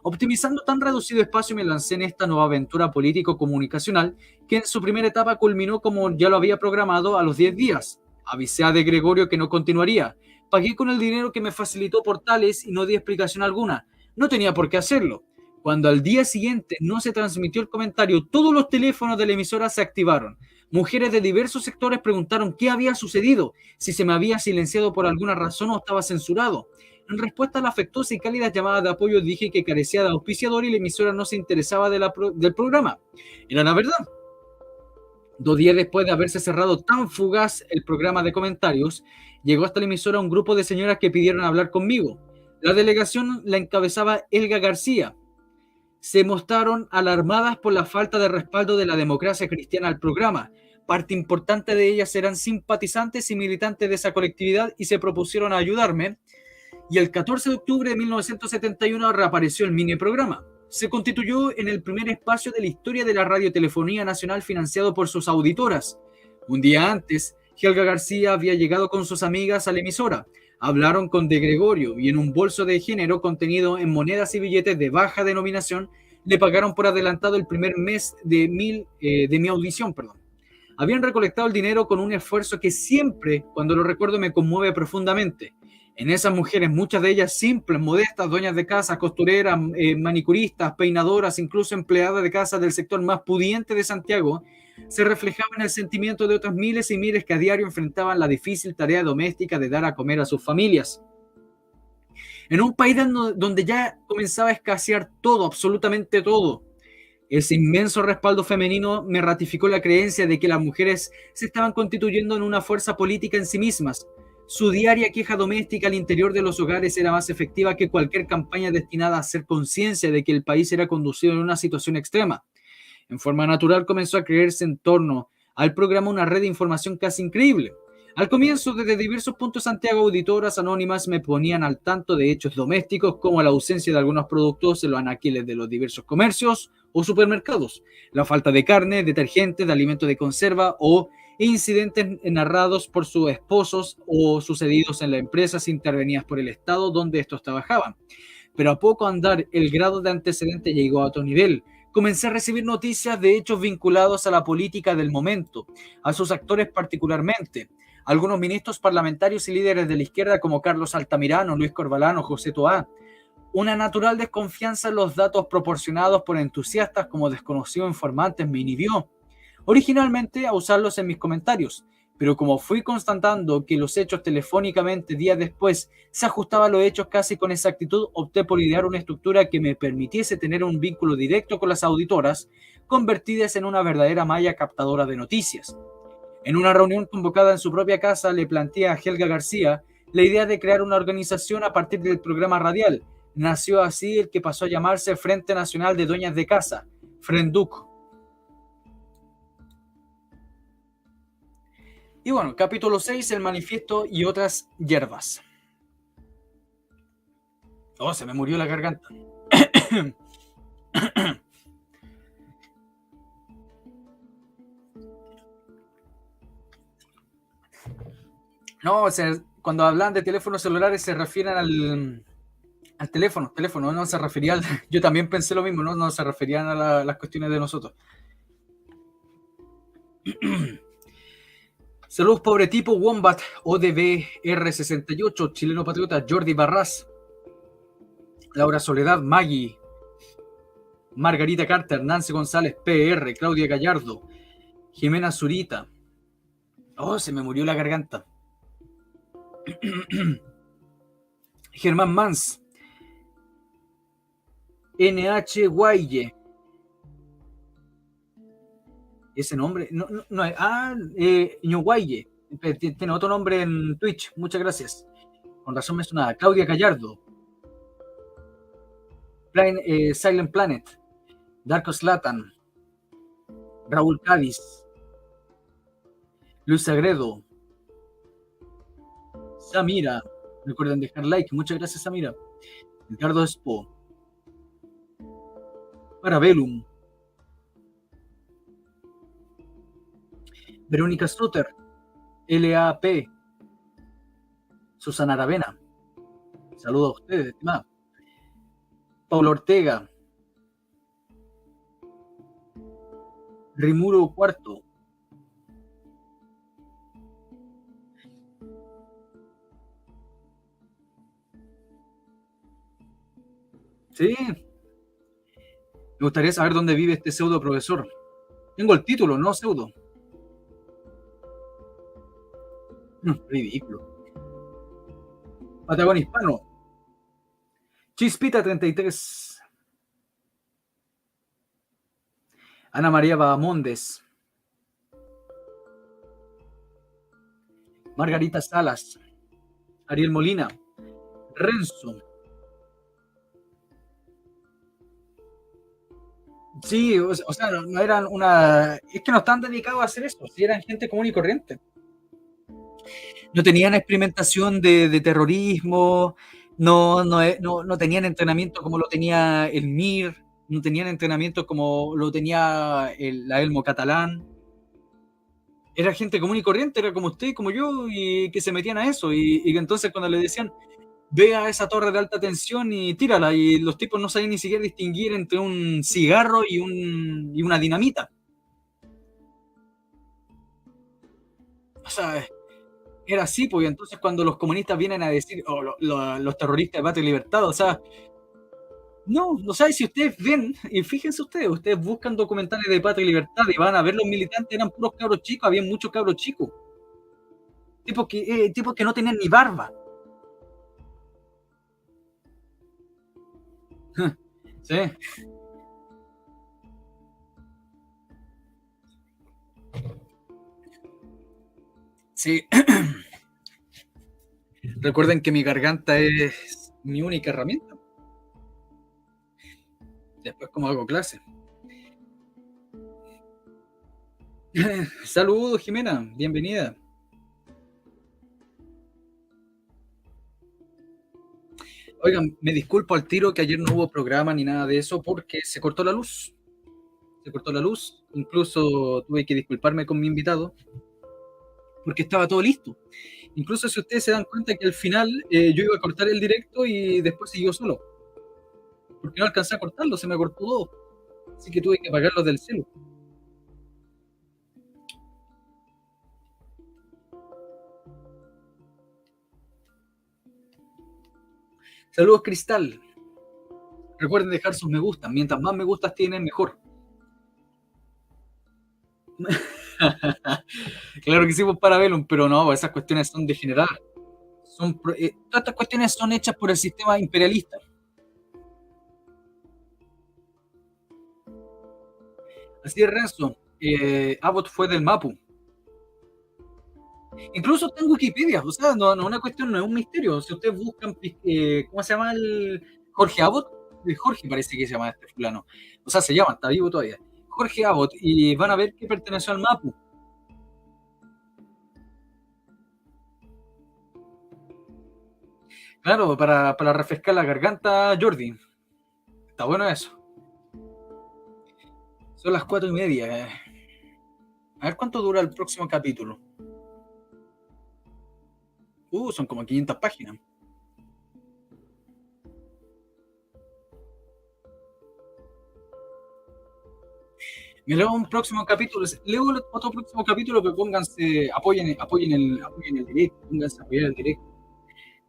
Optimizando tan reducido espacio, me lancé en esta nueva aventura político-comunicacional que en su primera etapa culminó como ya lo había programado a los 10 días. Avisé a De Gregorio que no continuaría. Pagué con el dinero que me facilitó Portales y no di explicación alguna. No tenía por qué hacerlo. Cuando al día siguiente no se transmitió el comentario, todos los teléfonos de la emisora se activaron. Mujeres de diversos sectores preguntaron qué había sucedido, si se me había silenciado por alguna razón o estaba censurado. En respuesta a la afectuosa y cálida llamada de apoyo, dije que carecía de auspiciador y la emisora no se interesaba del programa. Era la verdad. 2 días después de haberse cerrado tan fugaz el programa de comentarios, llegó hasta la emisora un grupo de señoras que pidieron hablar conmigo. La delegación la encabezaba Helga García. Se mostraron alarmadas por la falta de respaldo de la Democracia Cristiana al programa. Parte importante de ellas eran simpatizantes y militantes de esa colectividad y se propusieron a ayudarme. Y el 14 de octubre de 1971 reapareció el mini programa. Se constituyó en el primer espacio de la historia de la radiotelefonía nacional financiado por sus auditoras. Un día antes, Helga García había llegado con sus amigas a la emisora. Hablaron con De Gregorio y en un bolso de género contenido en monedas y billetes de baja denominación le pagaron por adelantado el primer mes de mi audición. Habían recolectado el dinero con un esfuerzo que siempre, cuando lo recuerdo, me conmueve profundamente. En esas mujeres, muchas de ellas simples, modestas, dueñas de casa, costureras, manicuristas, peinadoras, incluso empleadas de casa del sector más pudiente de Santiago, se reflejaba en el sentimiento de otras miles y miles que a diario enfrentaban la difícil tarea doméstica de dar a comer a sus familias. En un país donde ya comenzaba a escasear todo, absolutamente todo, ese inmenso respaldo femenino me ratificó la creencia de que las mujeres se estaban constituyendo en una fuerza política en sí mismas. Su diaria queja doméstica al interior de los hogares era más efectiva que cualquier campaña destinada a hacer conciencia de que el país era conducido en una situación extrema. En forma natural comenzó a creerse en torno al programa una red de información casi increíble. Al comienzo, desde diversos puntos Santiago, auditoras anónimas me ponían al tanto de hechos domésticos como la ausencia de algunos productos en los anaqueles de los diversos comercios o supermercados, la falta de carne, detergentes, de alimentos de conserva o incidentes narrados por sus esposos o sucedidos en las empresas intervenidas por el Estado donde estos trabajaban. Pero a poco andar, el grado de antecedente llegó a otro nivel. Comencé a recibir noticias de hechos vinculados a la política del momento, a sus actores particularmente. Algunos ministros parlamentarios y líderes de la izquierda como Carlos Altamirano, Luis Corbalán o José Toá. Una natural desconfianza en los datos proporcionados por entusiastas como desconocidos informantes me inhibió originalmente a usarlos en mis comentarios, pero como fui constatando que los hechos telefónicamente días después se ajustaban a los hechos casi con exactitud, opté por idear una estructura que me permitiese tener un vínculo directo con las auditoras, convertidas en una verdadera malla captadora de noticias. En una reunión convocada en su propia casa, le planteé a Helga García la idea de crear una organización a partir del programa radial. Nació así el que pasó a llamarse Frente Nacional de Dueñas de Casa, FRENDUC. Y bueno, capítulo 6, el manifiesto y otras hierbas. Oh, se me murió la garganta. No, cuando hablan de teléfonos celulares se refieren al teléfono, no se refería al... Yo también pensé lo mismo, no se referían a las cuestiones de nosotros. Saludos, pobre tipo, Wombat, ODBR68, Chileno Patriota, Jordi Barras, Laura Soledad, Maggie, Margarita Carter, Nancy González, PR, Claudia Gallardo, Jimena Zurita. Oh, se me murió la garganta. Germán Mans, NH Guaye. Ese nombre, no es. Ñuguaye. Tiene otro nombre en Twitch. Muchas gracias. Con razón me sonaba. Claudia Gallardo. Silent Planet. Darko Zlatan. Raúl Cádiz. Luis Sagredo. Samira. Recuerden dejar like. Muchas gracias, Samira. Ricardo Espo. Parabellum. Verónica Strutter. LAP. Susana Aravena. Saludos a ustedes, estimada. Paulo Ortega. Rimuro Cuarto. Sí. Me gustaría saber dónde vive este pseudo profesor. Tengo el título, no pseudo. Ridículo. Patagón Hispano. Chispita 33. Ana María Bahamondes. Margarita Salas. Ariel Molina. Renzo. Sí, o sea, no eran una... Es que no están dedicados a hacer eso. Si eran gente común y corriente. No tenían experimentación de terrorismo, no tenían entrenamiento como lo tenía el MIR, no tenían entrenamiento como lo tenía la Elmo Catalán. Era gente común y corriente, era como usted y como yo, y que se metían a eso. Y que entonces cuando le decían, ve a esa torre de alta tensión y tírala, y los tipos no sabían ni siquiera distinguir entre un cigarro y una dinamita. O sea, era así, pues. Entonces cuando los comunistas vienen a decir, los terroristas de Patria y Libertad, o sea, no sé si ustedes ven, y fíjense ustedes buscan documentales de Patria y Libertad y van a ver los militantes, eran puros cabros chicos, había muchos cabros chicos, tipos que no tenían ni barba. Sí. Sí. Recuerden que mi garganta es mi única herramienta. Después, como hago clase. Saludos, Jimena. Bienvenida. Oigan, me disculpo al tiro que ayer no hubo programa ni nada de eso porque se cortó la luz. Incluso tuve que disculparme con mi invitado porque estaba todo listo. Incluso si ustedes se dan cuenta que al final yo iba a cortar el directo y después siguió solo. Porque no alcancé a cortarlo, se me cortó todo. Así que tuve que apagarlo del celu. Saludos, Cristal. Recuerden dejar sus me gustas. Mientras más me gustas tienen, mejor. Claro que sí, pues Parabellum, pero no, esas cuestiones son degeneradas. Todas estas cuestiones son hechas por el sistema imperialista. Así es, Renzo. Abbott fue del Mapu. Incluso está en Wikipedia, o sea, no es una cuestión, no es un misterio. Si ustedes buscan, ¿cómo se llama el Jorge Abbott? Jorge parece que se llama este fulano. O sea, se llama, está vivo todavía. Jorge Abbott, y van a ver que perteneció al Mapu. Claro, para refrescar la garganta, Jordi. Está bueno eso. Son las 4:30. A ver cuánto dura el próximo capítulo. Son como 500 páginas. Me leo un próximo capítulo. Leo otro próximo capítulo, pero pónganse, apoyen el directo. Pónganse a apoyar el directo.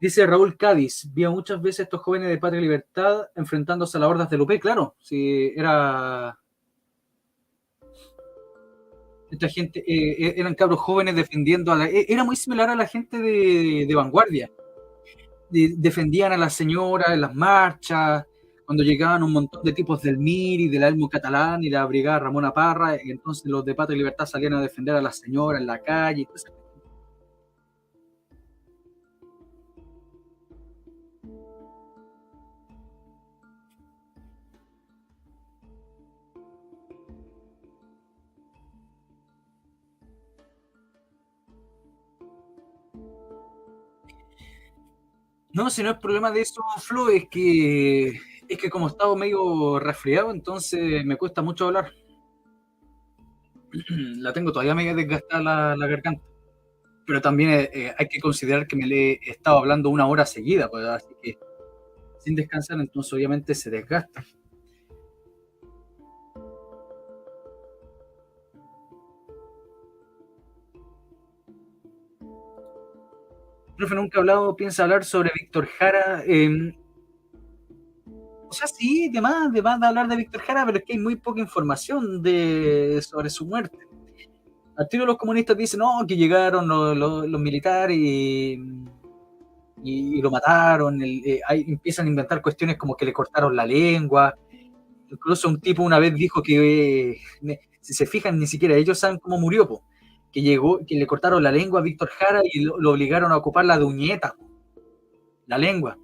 Dice Raúl Cádiz, vi a muchas veces estos jóvenes de Patria y Libertad enfrentándose a las hordas de Lupe. Claro, si era... Esta gente, eran cabros jóvenes defendiendo a la... Era muy similar a la gente de vanguardia. Defendían a las señoras en las marchas, cuando llegaban un montón de tipos del MIR y del Almo Catalán y la Brigada Ramona Parra, y entonces los de Patria y Libertad salían a defender a las señoras en la calle. Entonces, no, si no es problema de eso, Flo, es que como estaba medio resfriado, entonces me cuesta mucho hablar. La tengo todavía medio desgastada la garganta. Pero también hay que considerar que me le he estado hablando 1 hora seguida, pues, así que sin descansar, entonces obviamente se desgasta. Profe, nunca he hablado, piensa hablar sobre Víctor Jara. O sea, sí, de más de hablar de Víctor Jara, pero es que hay muy poca información sobre su muerte. Al tiro los comunistas dicen, no, que llegaron los militares y lo mataron. Empiezan a inventar cuestiones como que le cortaron la lengua. Incluso un tipo una vez dijo que, si se fijan, ni siquiera ellos saben cómo murió, po. Que llegó, que le cortaron la lengua a Víctor Jara y lo obligaron a ocupar la de uñeta, po. La lengua.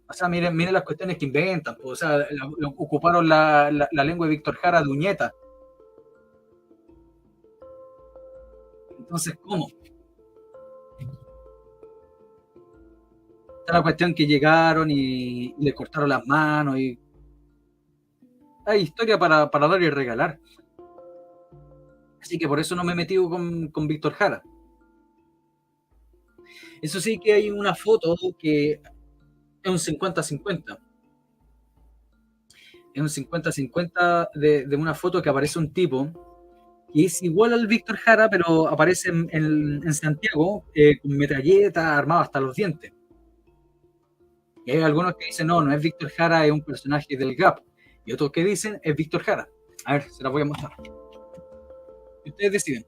O sea, miren las cuestiones que inventan, po. O sea, ocuparon la lengua de Víctor Jara de uñeta. Entonces, ¿cómo? Está la cuestión que llegaron y le cortaron las manos y hay historia para dar y regalar. Así que por eso no me he metido con Víctor Jara. Eso sí que hay una foto que es un 50-50. Es un 50-50 de una foto que aparece un tipo que es igual al Víctor Jara, pero aparece en Santiago con metralleta, armado hasta los dientes. Y hay algunos que dicen, no, no es Víctor Jara, es un personaje del Gap. Y otros que dicen, es Víctor Jara. A ver, se las voy a mostrar. Y ustedes deciden.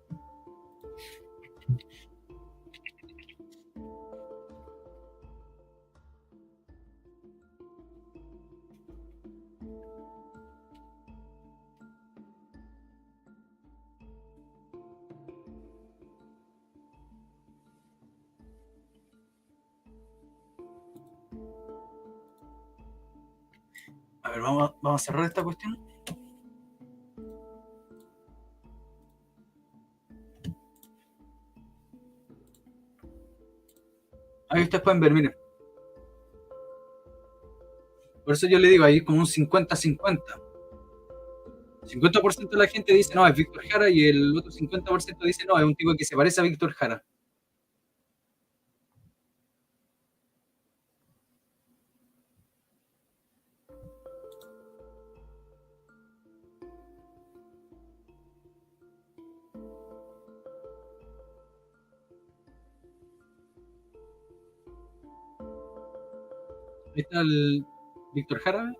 A ver, vamos a cerrar esta cuestión. Ahí ustedes pueden ver, miren. Por eso yo le digo, ahí como un 50-50. 50% de la gente dice, no, es Víctor Jara, y el otro 50% dice, no, es un tipo que se parece a Víctor Jara. Ahí está el Víctor Jara.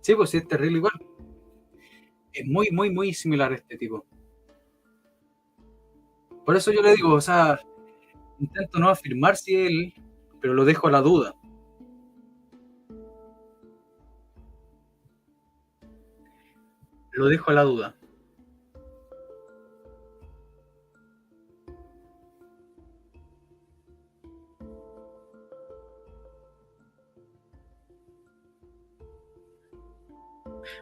Sí, pues sí, es terrible igual. Es muy, muy, muy similar a este tipo. Por eso yo le digo, o sea, intento no afirmar si él, pero lo dejo a la duda. Lo dejo a la duda.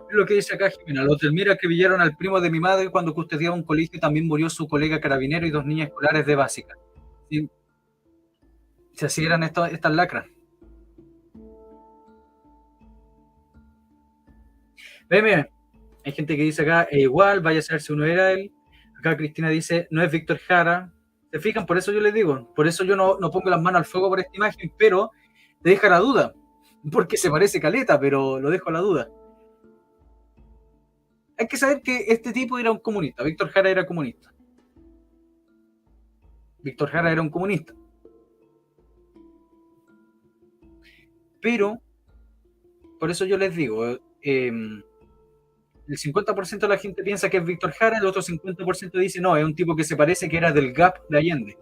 Lo que dice acá Jimena, los del Mira que pillaron al primo de mi madre cuando custodiaba un colegio y también murió su colega carabinero y 2 niñas escolares de básica. Sí, si así eran estas lacras. Mira, hay gente que dice acá, es igual, vaya a saber si uno era él. Acá Cristina dice, no es Víctor Jara. ¿Se fijan? Por eso yo les digo, por eso yo no pongo las manos al fuego por esta imagen, pero te deja la duda, porque se parece caleta, pero lo dejo a la duda. Hay que saber que este tipo era un comunista. Víctor Jara era comunista. Víctor Jara era un comunista. Pero, por eso yo les digo, el 50% de la gente piensa que es Víctor Jara, el otro 50% dice, no, es un tipo que se parece, que era del GAP de Allende.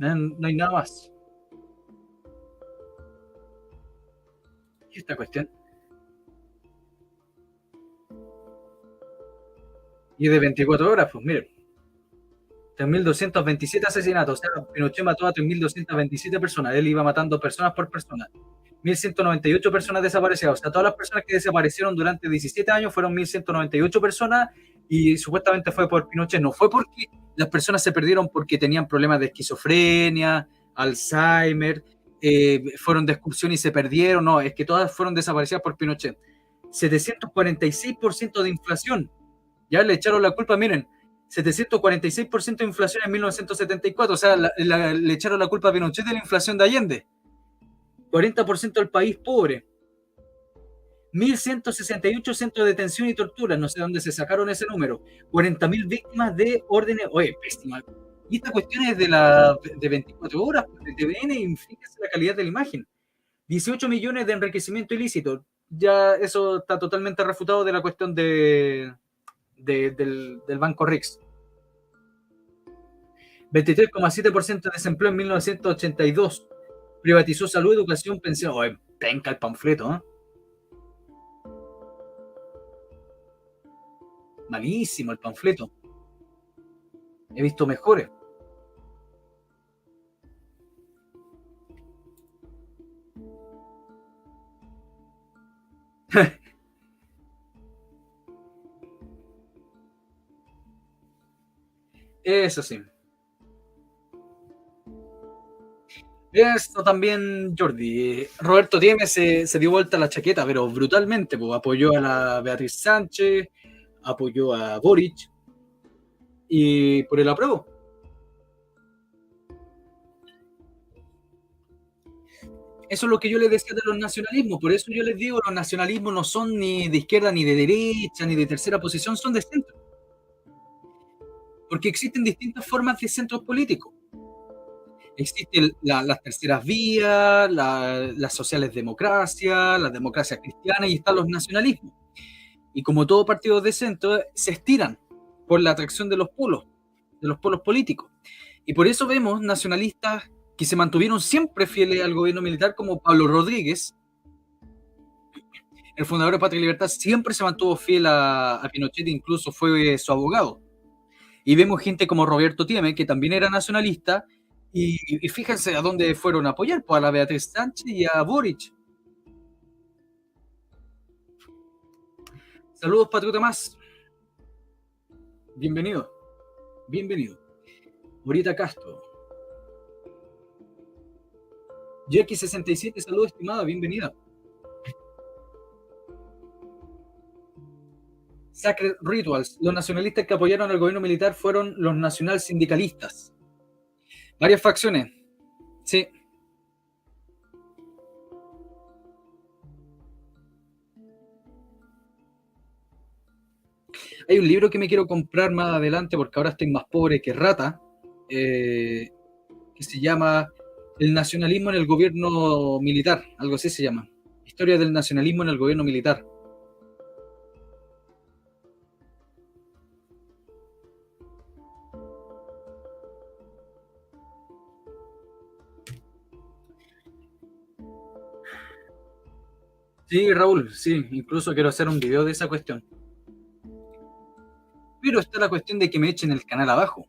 No hay nada más. ¿Qué es esta cuestión? Y de 24 horas, pues miren. 3.227 asesinatos. O sea, Pinochet mató a 3.227 personas. Él iba matando personas por persona. 1.198 personas desaparecidas. O sea, todas las personas que desaparecieron durante 17 años fueron 1.198 personas y supuestamente fue por Pinochet. No fue porque las personas se perdieron porque tenían problemas de esquizofrenia, Alzheimer, fueron de excursión y se perdieron. No, es que todas fueron desaparecidas por Pinochet. 746% de inflación. Ya le echaron la culpa, miren. 746% de inflación en 1974, o sea, le echaron la culpa a Pinochet de la inflación de Allende. 40% del país pobre. 1.168 centros de detención y tortura, no sé dónde se sacaron ese número. 40.000 víctimas de órdenes, oye, pésima. Y esta cuestión es de 24 horas, de TVN, y fíjense la calidad de la imagen. 18 millones de enriquecimiento ilícito. Ya eso está totalmente refutado de la cuestión del Banco Rix. 23,7% de desempleo en 1982. Privatizó salud, educación, pensión. Oye, penca el panfleto, ¿eh? Malísimo el panfleto. He visto mejores. Eso sí. Esto también, Jordi. Roberto Tieme se dio vuelta la chaqueta, pero brutalmente. Pues, apoyó a la Beatriz Sánchez, apoyó a Boric y por el apruebo. Eso es lo que yo les decía de los nacionalismos. Por eso yo les digo, los nacionalismos no son ni de izquierda, ni de derecha, ni de tercera posición, son de centro. Porque existen distintas formas de centros políticos. Existen las terceras vías, las sociales democracias, las democracias cristianas y están los nacionalismos. Y como todo partido de centro, se estiran por la atracción de los polos políticos. Y por eso vemos nacionalistas que se mantuvieron siempre fieles al gobierno militar, como Pablo Rodríguez, el fundador de Patria y Libertad, siempre se mantuvo fiel a Pinochet, incluso fue su abogado. Y vemos gente como Roberto Tieme, que también era nacionalista, y fíjense a dónde fueron a apoyar, pues a la Beatriz Sánchez y a Boric. Saludos, Patriota Más. Bienvenido. Morita Castro. Jackie67, saludos, estimada, bienvenida. Sacred Rituals. Los nacionalistas que apoyaron al gobierno militar fueron los nacional-sindicalistas. Varias facciones. Sí. Hay un libro que me quiero comprar más adelante porque ahora estoy más pobre que rata, que se llama El nacionalismo en el gobierno militar, algo así se llama. Historia del nacionalismo en el gobierno militar. Sí, Raúl, sí, incluso quiero hacer un video de esa cuestión. Pero está la cuestión de que me echen el canal abajo.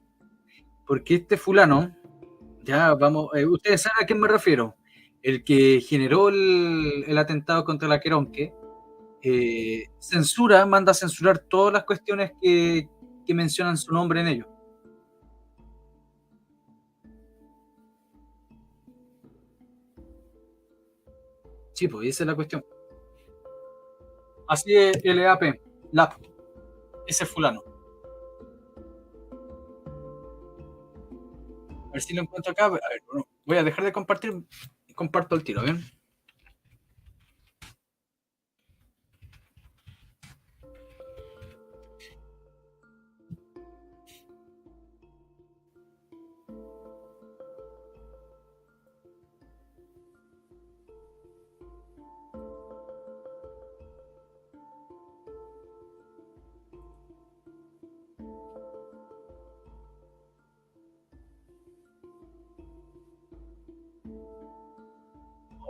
Porque este fulano, ya vamos, ustedes saben a quién me refiero. El que generó el atentado contra la Queronque, manda a censurar todas las cuestiones que mencionan su nombre en ellos. Sí, pues esa es la cuestión. Así es LAP, LAP, ese fulano. A ver si lo encuentro acá. A ver, bueno, voy a dejar de compartir y comparto el tiro, ¿bien?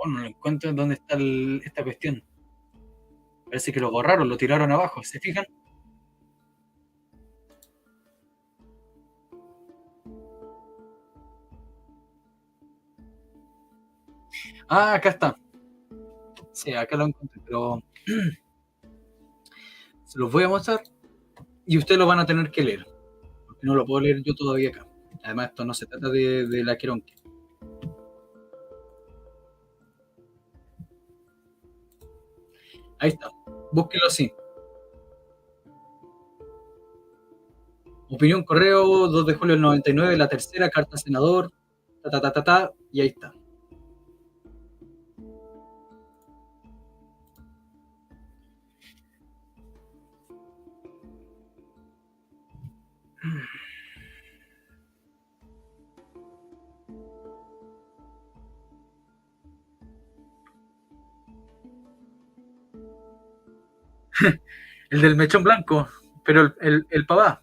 Oh, no lo encuentro en dónde está esta cuestión. Parece que lo borraron, lo tiraron abajo, ¿se fijan? Ah, acá está. Sí, acá lo encontré, pero se los voy a mostrar y ustedes lo van a tener que leer, porque no lo puedo leer yo todavía acá. Además, esto no se trata de la Queronque. Ahí está, búsquenlo así. Opinión Correo, 2 de julio del 99, la tercera, carta senador, y ahí está. El del mechón blanco, pero el papá.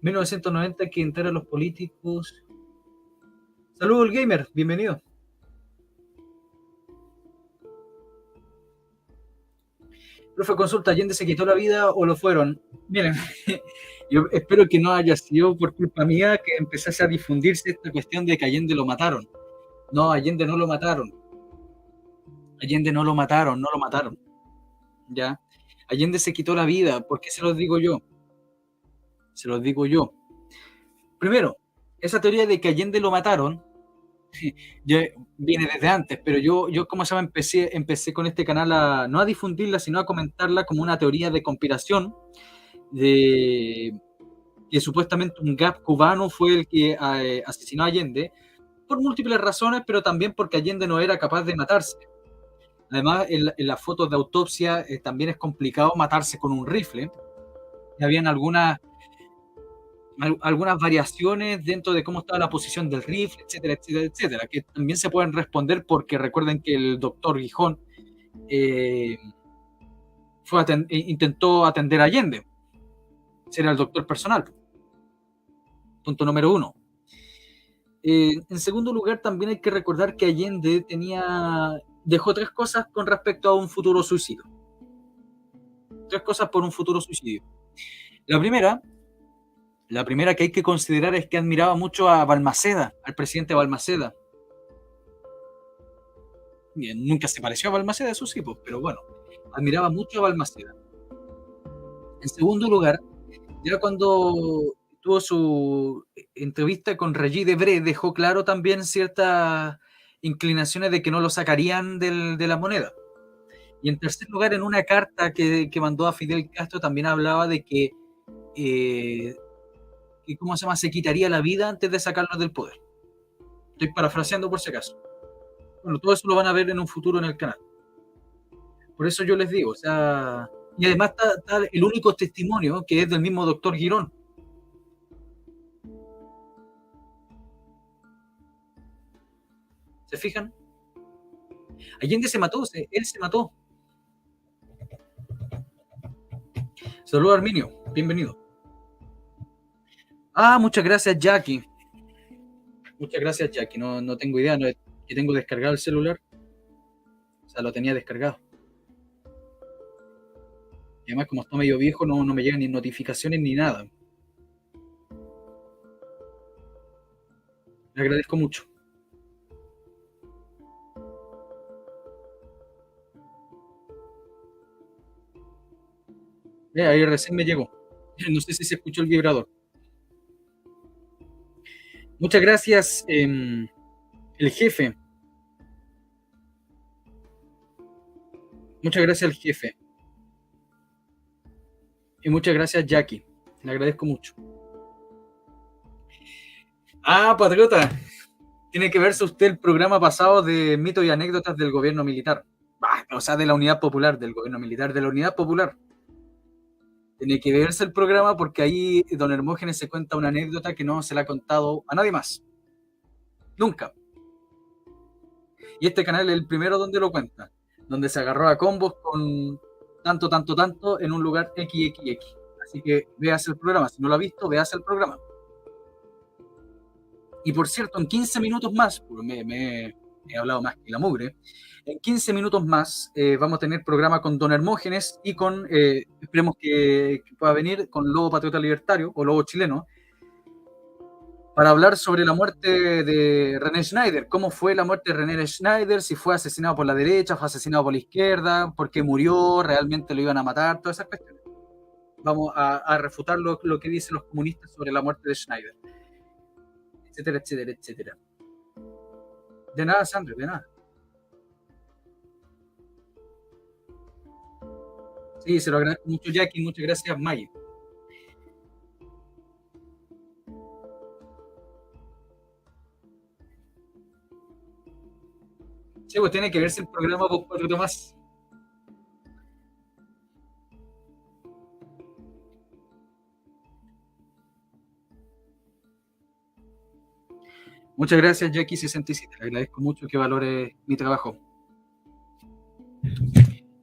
1990 que entera a los políticos. Saludos, el gamer, bienvenido. Profe, consulta, ¿Allende se quitó la vida o lo fueron? Miren, yo espero que no haya sido por culpa mía que empezase a difundirse esta cuestión de que Allende lo mataron. No, Allende no lo mataron. Allende no lo mataron, no lo mataron. ¿Ya? Allende se quitó la vida. ¿Por qué se los digo yo? Se los digo yo. Primero, esa teoría de que Allende lo mataron ya viene desde antes, pero yo ¿cómo se llama? Empecé con este canal no a difundirla, sino a comentarla como una teoría de conspiración de que supuestamente un GAP cubano fue el que asesinó a Allende por múltiples razones, pero también porque Allende no era capaz de matarse. Además, en las fotos de autopsia también es complicado matarse con un rifle. Y habían algunas variaciones dentro de cómo estaba la posición del rifle, etcétera, etcétera, etcétera, que también se pueden responder porque recuerden que el doctor Gijón eh, intentó atender a Allende, era el doctor personal. Punto número uno. En segundo lugar, también hay que recordar que Allende dejó tres cosas con respecto a un futuro suicidio. Tres cosas por un futuro suicidio. La primera que hay que considerar es que admiraba mucho a Balmaceda, al presidente Balmaceda. Bien, nunca se pareció a Balmaceda, eso sí, pues, pero bueno, admiraba mucho a Balmaceda. En segundo lugar, ya cuando tuvo su entrevista con Regis Debray, dejó claro también ciertas inclinaciones de que no lo sacarían de la moneda. Y en tercer lugar, en una carta que mandó a Fidel Castro, también hablaba de que ¿cómo se llama? Se quitaría la vida antes de sacarlos del poder. Estoy parafraseando por si acaso. Bueno, todo eso lo van a ver en un futuro en el canal. Por eso yo les digo, o sea, y además está el único testimonio que es del mismo doctor Girón. ¿Se fijan? Allende se mató, él se mató. Saludos, Arminio, bienvenido. Ah, muchas gracias, Jackie. Muchas gracias, Jackie. No tengo idea, no, que tengo descargado el celular. O sea, lo tenía descargado. Y además, como está medio viejo, no me llegan ni notificaciones ni nada. Le agradezco mucho. Ahí recién me llegó. No sé si se escuchó el vibrador. Muchas gracias, el jefe. Muchas gracias al jefe. Y muchas gracias, Jackie. Le agradezco mucho. Ah, patriota. Tiene que verse usted el programa pasado de mitos y anécdotas del gobierno militar. O sea, de la unidad popular, del gobierno militar, de la unidad popular. Tiene que verse el programa porque ahí don Hermógenes se cuenta una anécdota que no se la ha contado a nadie más. Nunca. Y este canal es el primero donde lo cuenta. Donde se agarró a combos con tanto en un lugar XXX. Así que véase el programa. Si no lo ha visto, véase el programa. Y por cierto, en 15 minutos más, porque me he hablado más que la mugre, en 15 minutos más vamos a tener programa con don Hermógenes y con, esperemos que pueda venir, con Lobo Patriota Libertario o Lobo Chileno, para hablar sobre la muerte de René Schneider. ¿Cómo fue la muerte de René Schneider? Si fue asesinado por la derecha, fue asesinado por la izquierda, por qué murió, realmente lo iban a matar, todas esas cuestiones. Vamos a refutar lo que dicen los comunistas sobre la muerte de Schneider. Etcétera, etcétera, etcétera. De nada, Sandra, de nada. Sí, se lo agradezco mucho, Jackie. Muchas gracias, Maggie. Sí, pues tiene que verse el programa por 4 más. Muchas gracias, Jackie67. Le agradezco mucho que valore mi trabajo.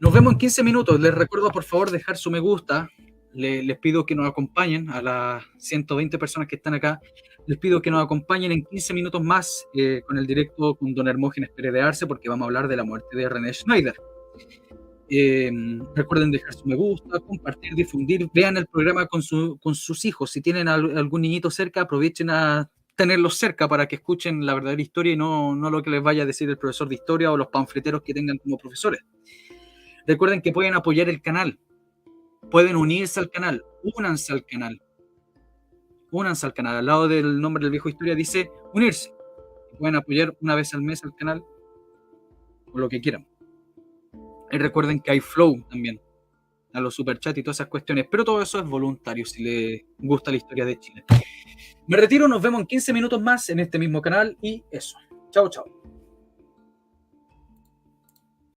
Nos vemos en 15 minutos. Les recuerdo, por favor, dejar su me gusta. Les pido que nos acompañen a las 120 personas que están acá. Les pido que nos acompañen en 15 minutos más con el directo con don Hermógenes Pérez de Arce, porque vamos a hablar de la muerte de René Schneider. Recuerden dejar su me gusta, compartir, difundir. Vean el programa con sus hijos. Si tienen algún niñito cerca, aprovechen a tenerlos cerca para que escuchen la verdadera historia y no lo que les vaya a decir el profesor de historia o los panfleteros que tengan como profesores. Recuerden que pueden apoyar el canal, pueden unirse al canal, únanse al canal. Únanse al canal. Al lado del nombre del viejo historia dice unirse. Pueden apoyar una vez al mes al canal o lo que quieran. Y recuerden que hay Flow también, a los superchats y todas esas cuestiones, pero todo eso es voluntario si les gusta la historia de Chile. Me retiro, nos vemos en 15 minutos más en este mismo canal y eso. Chao, chao.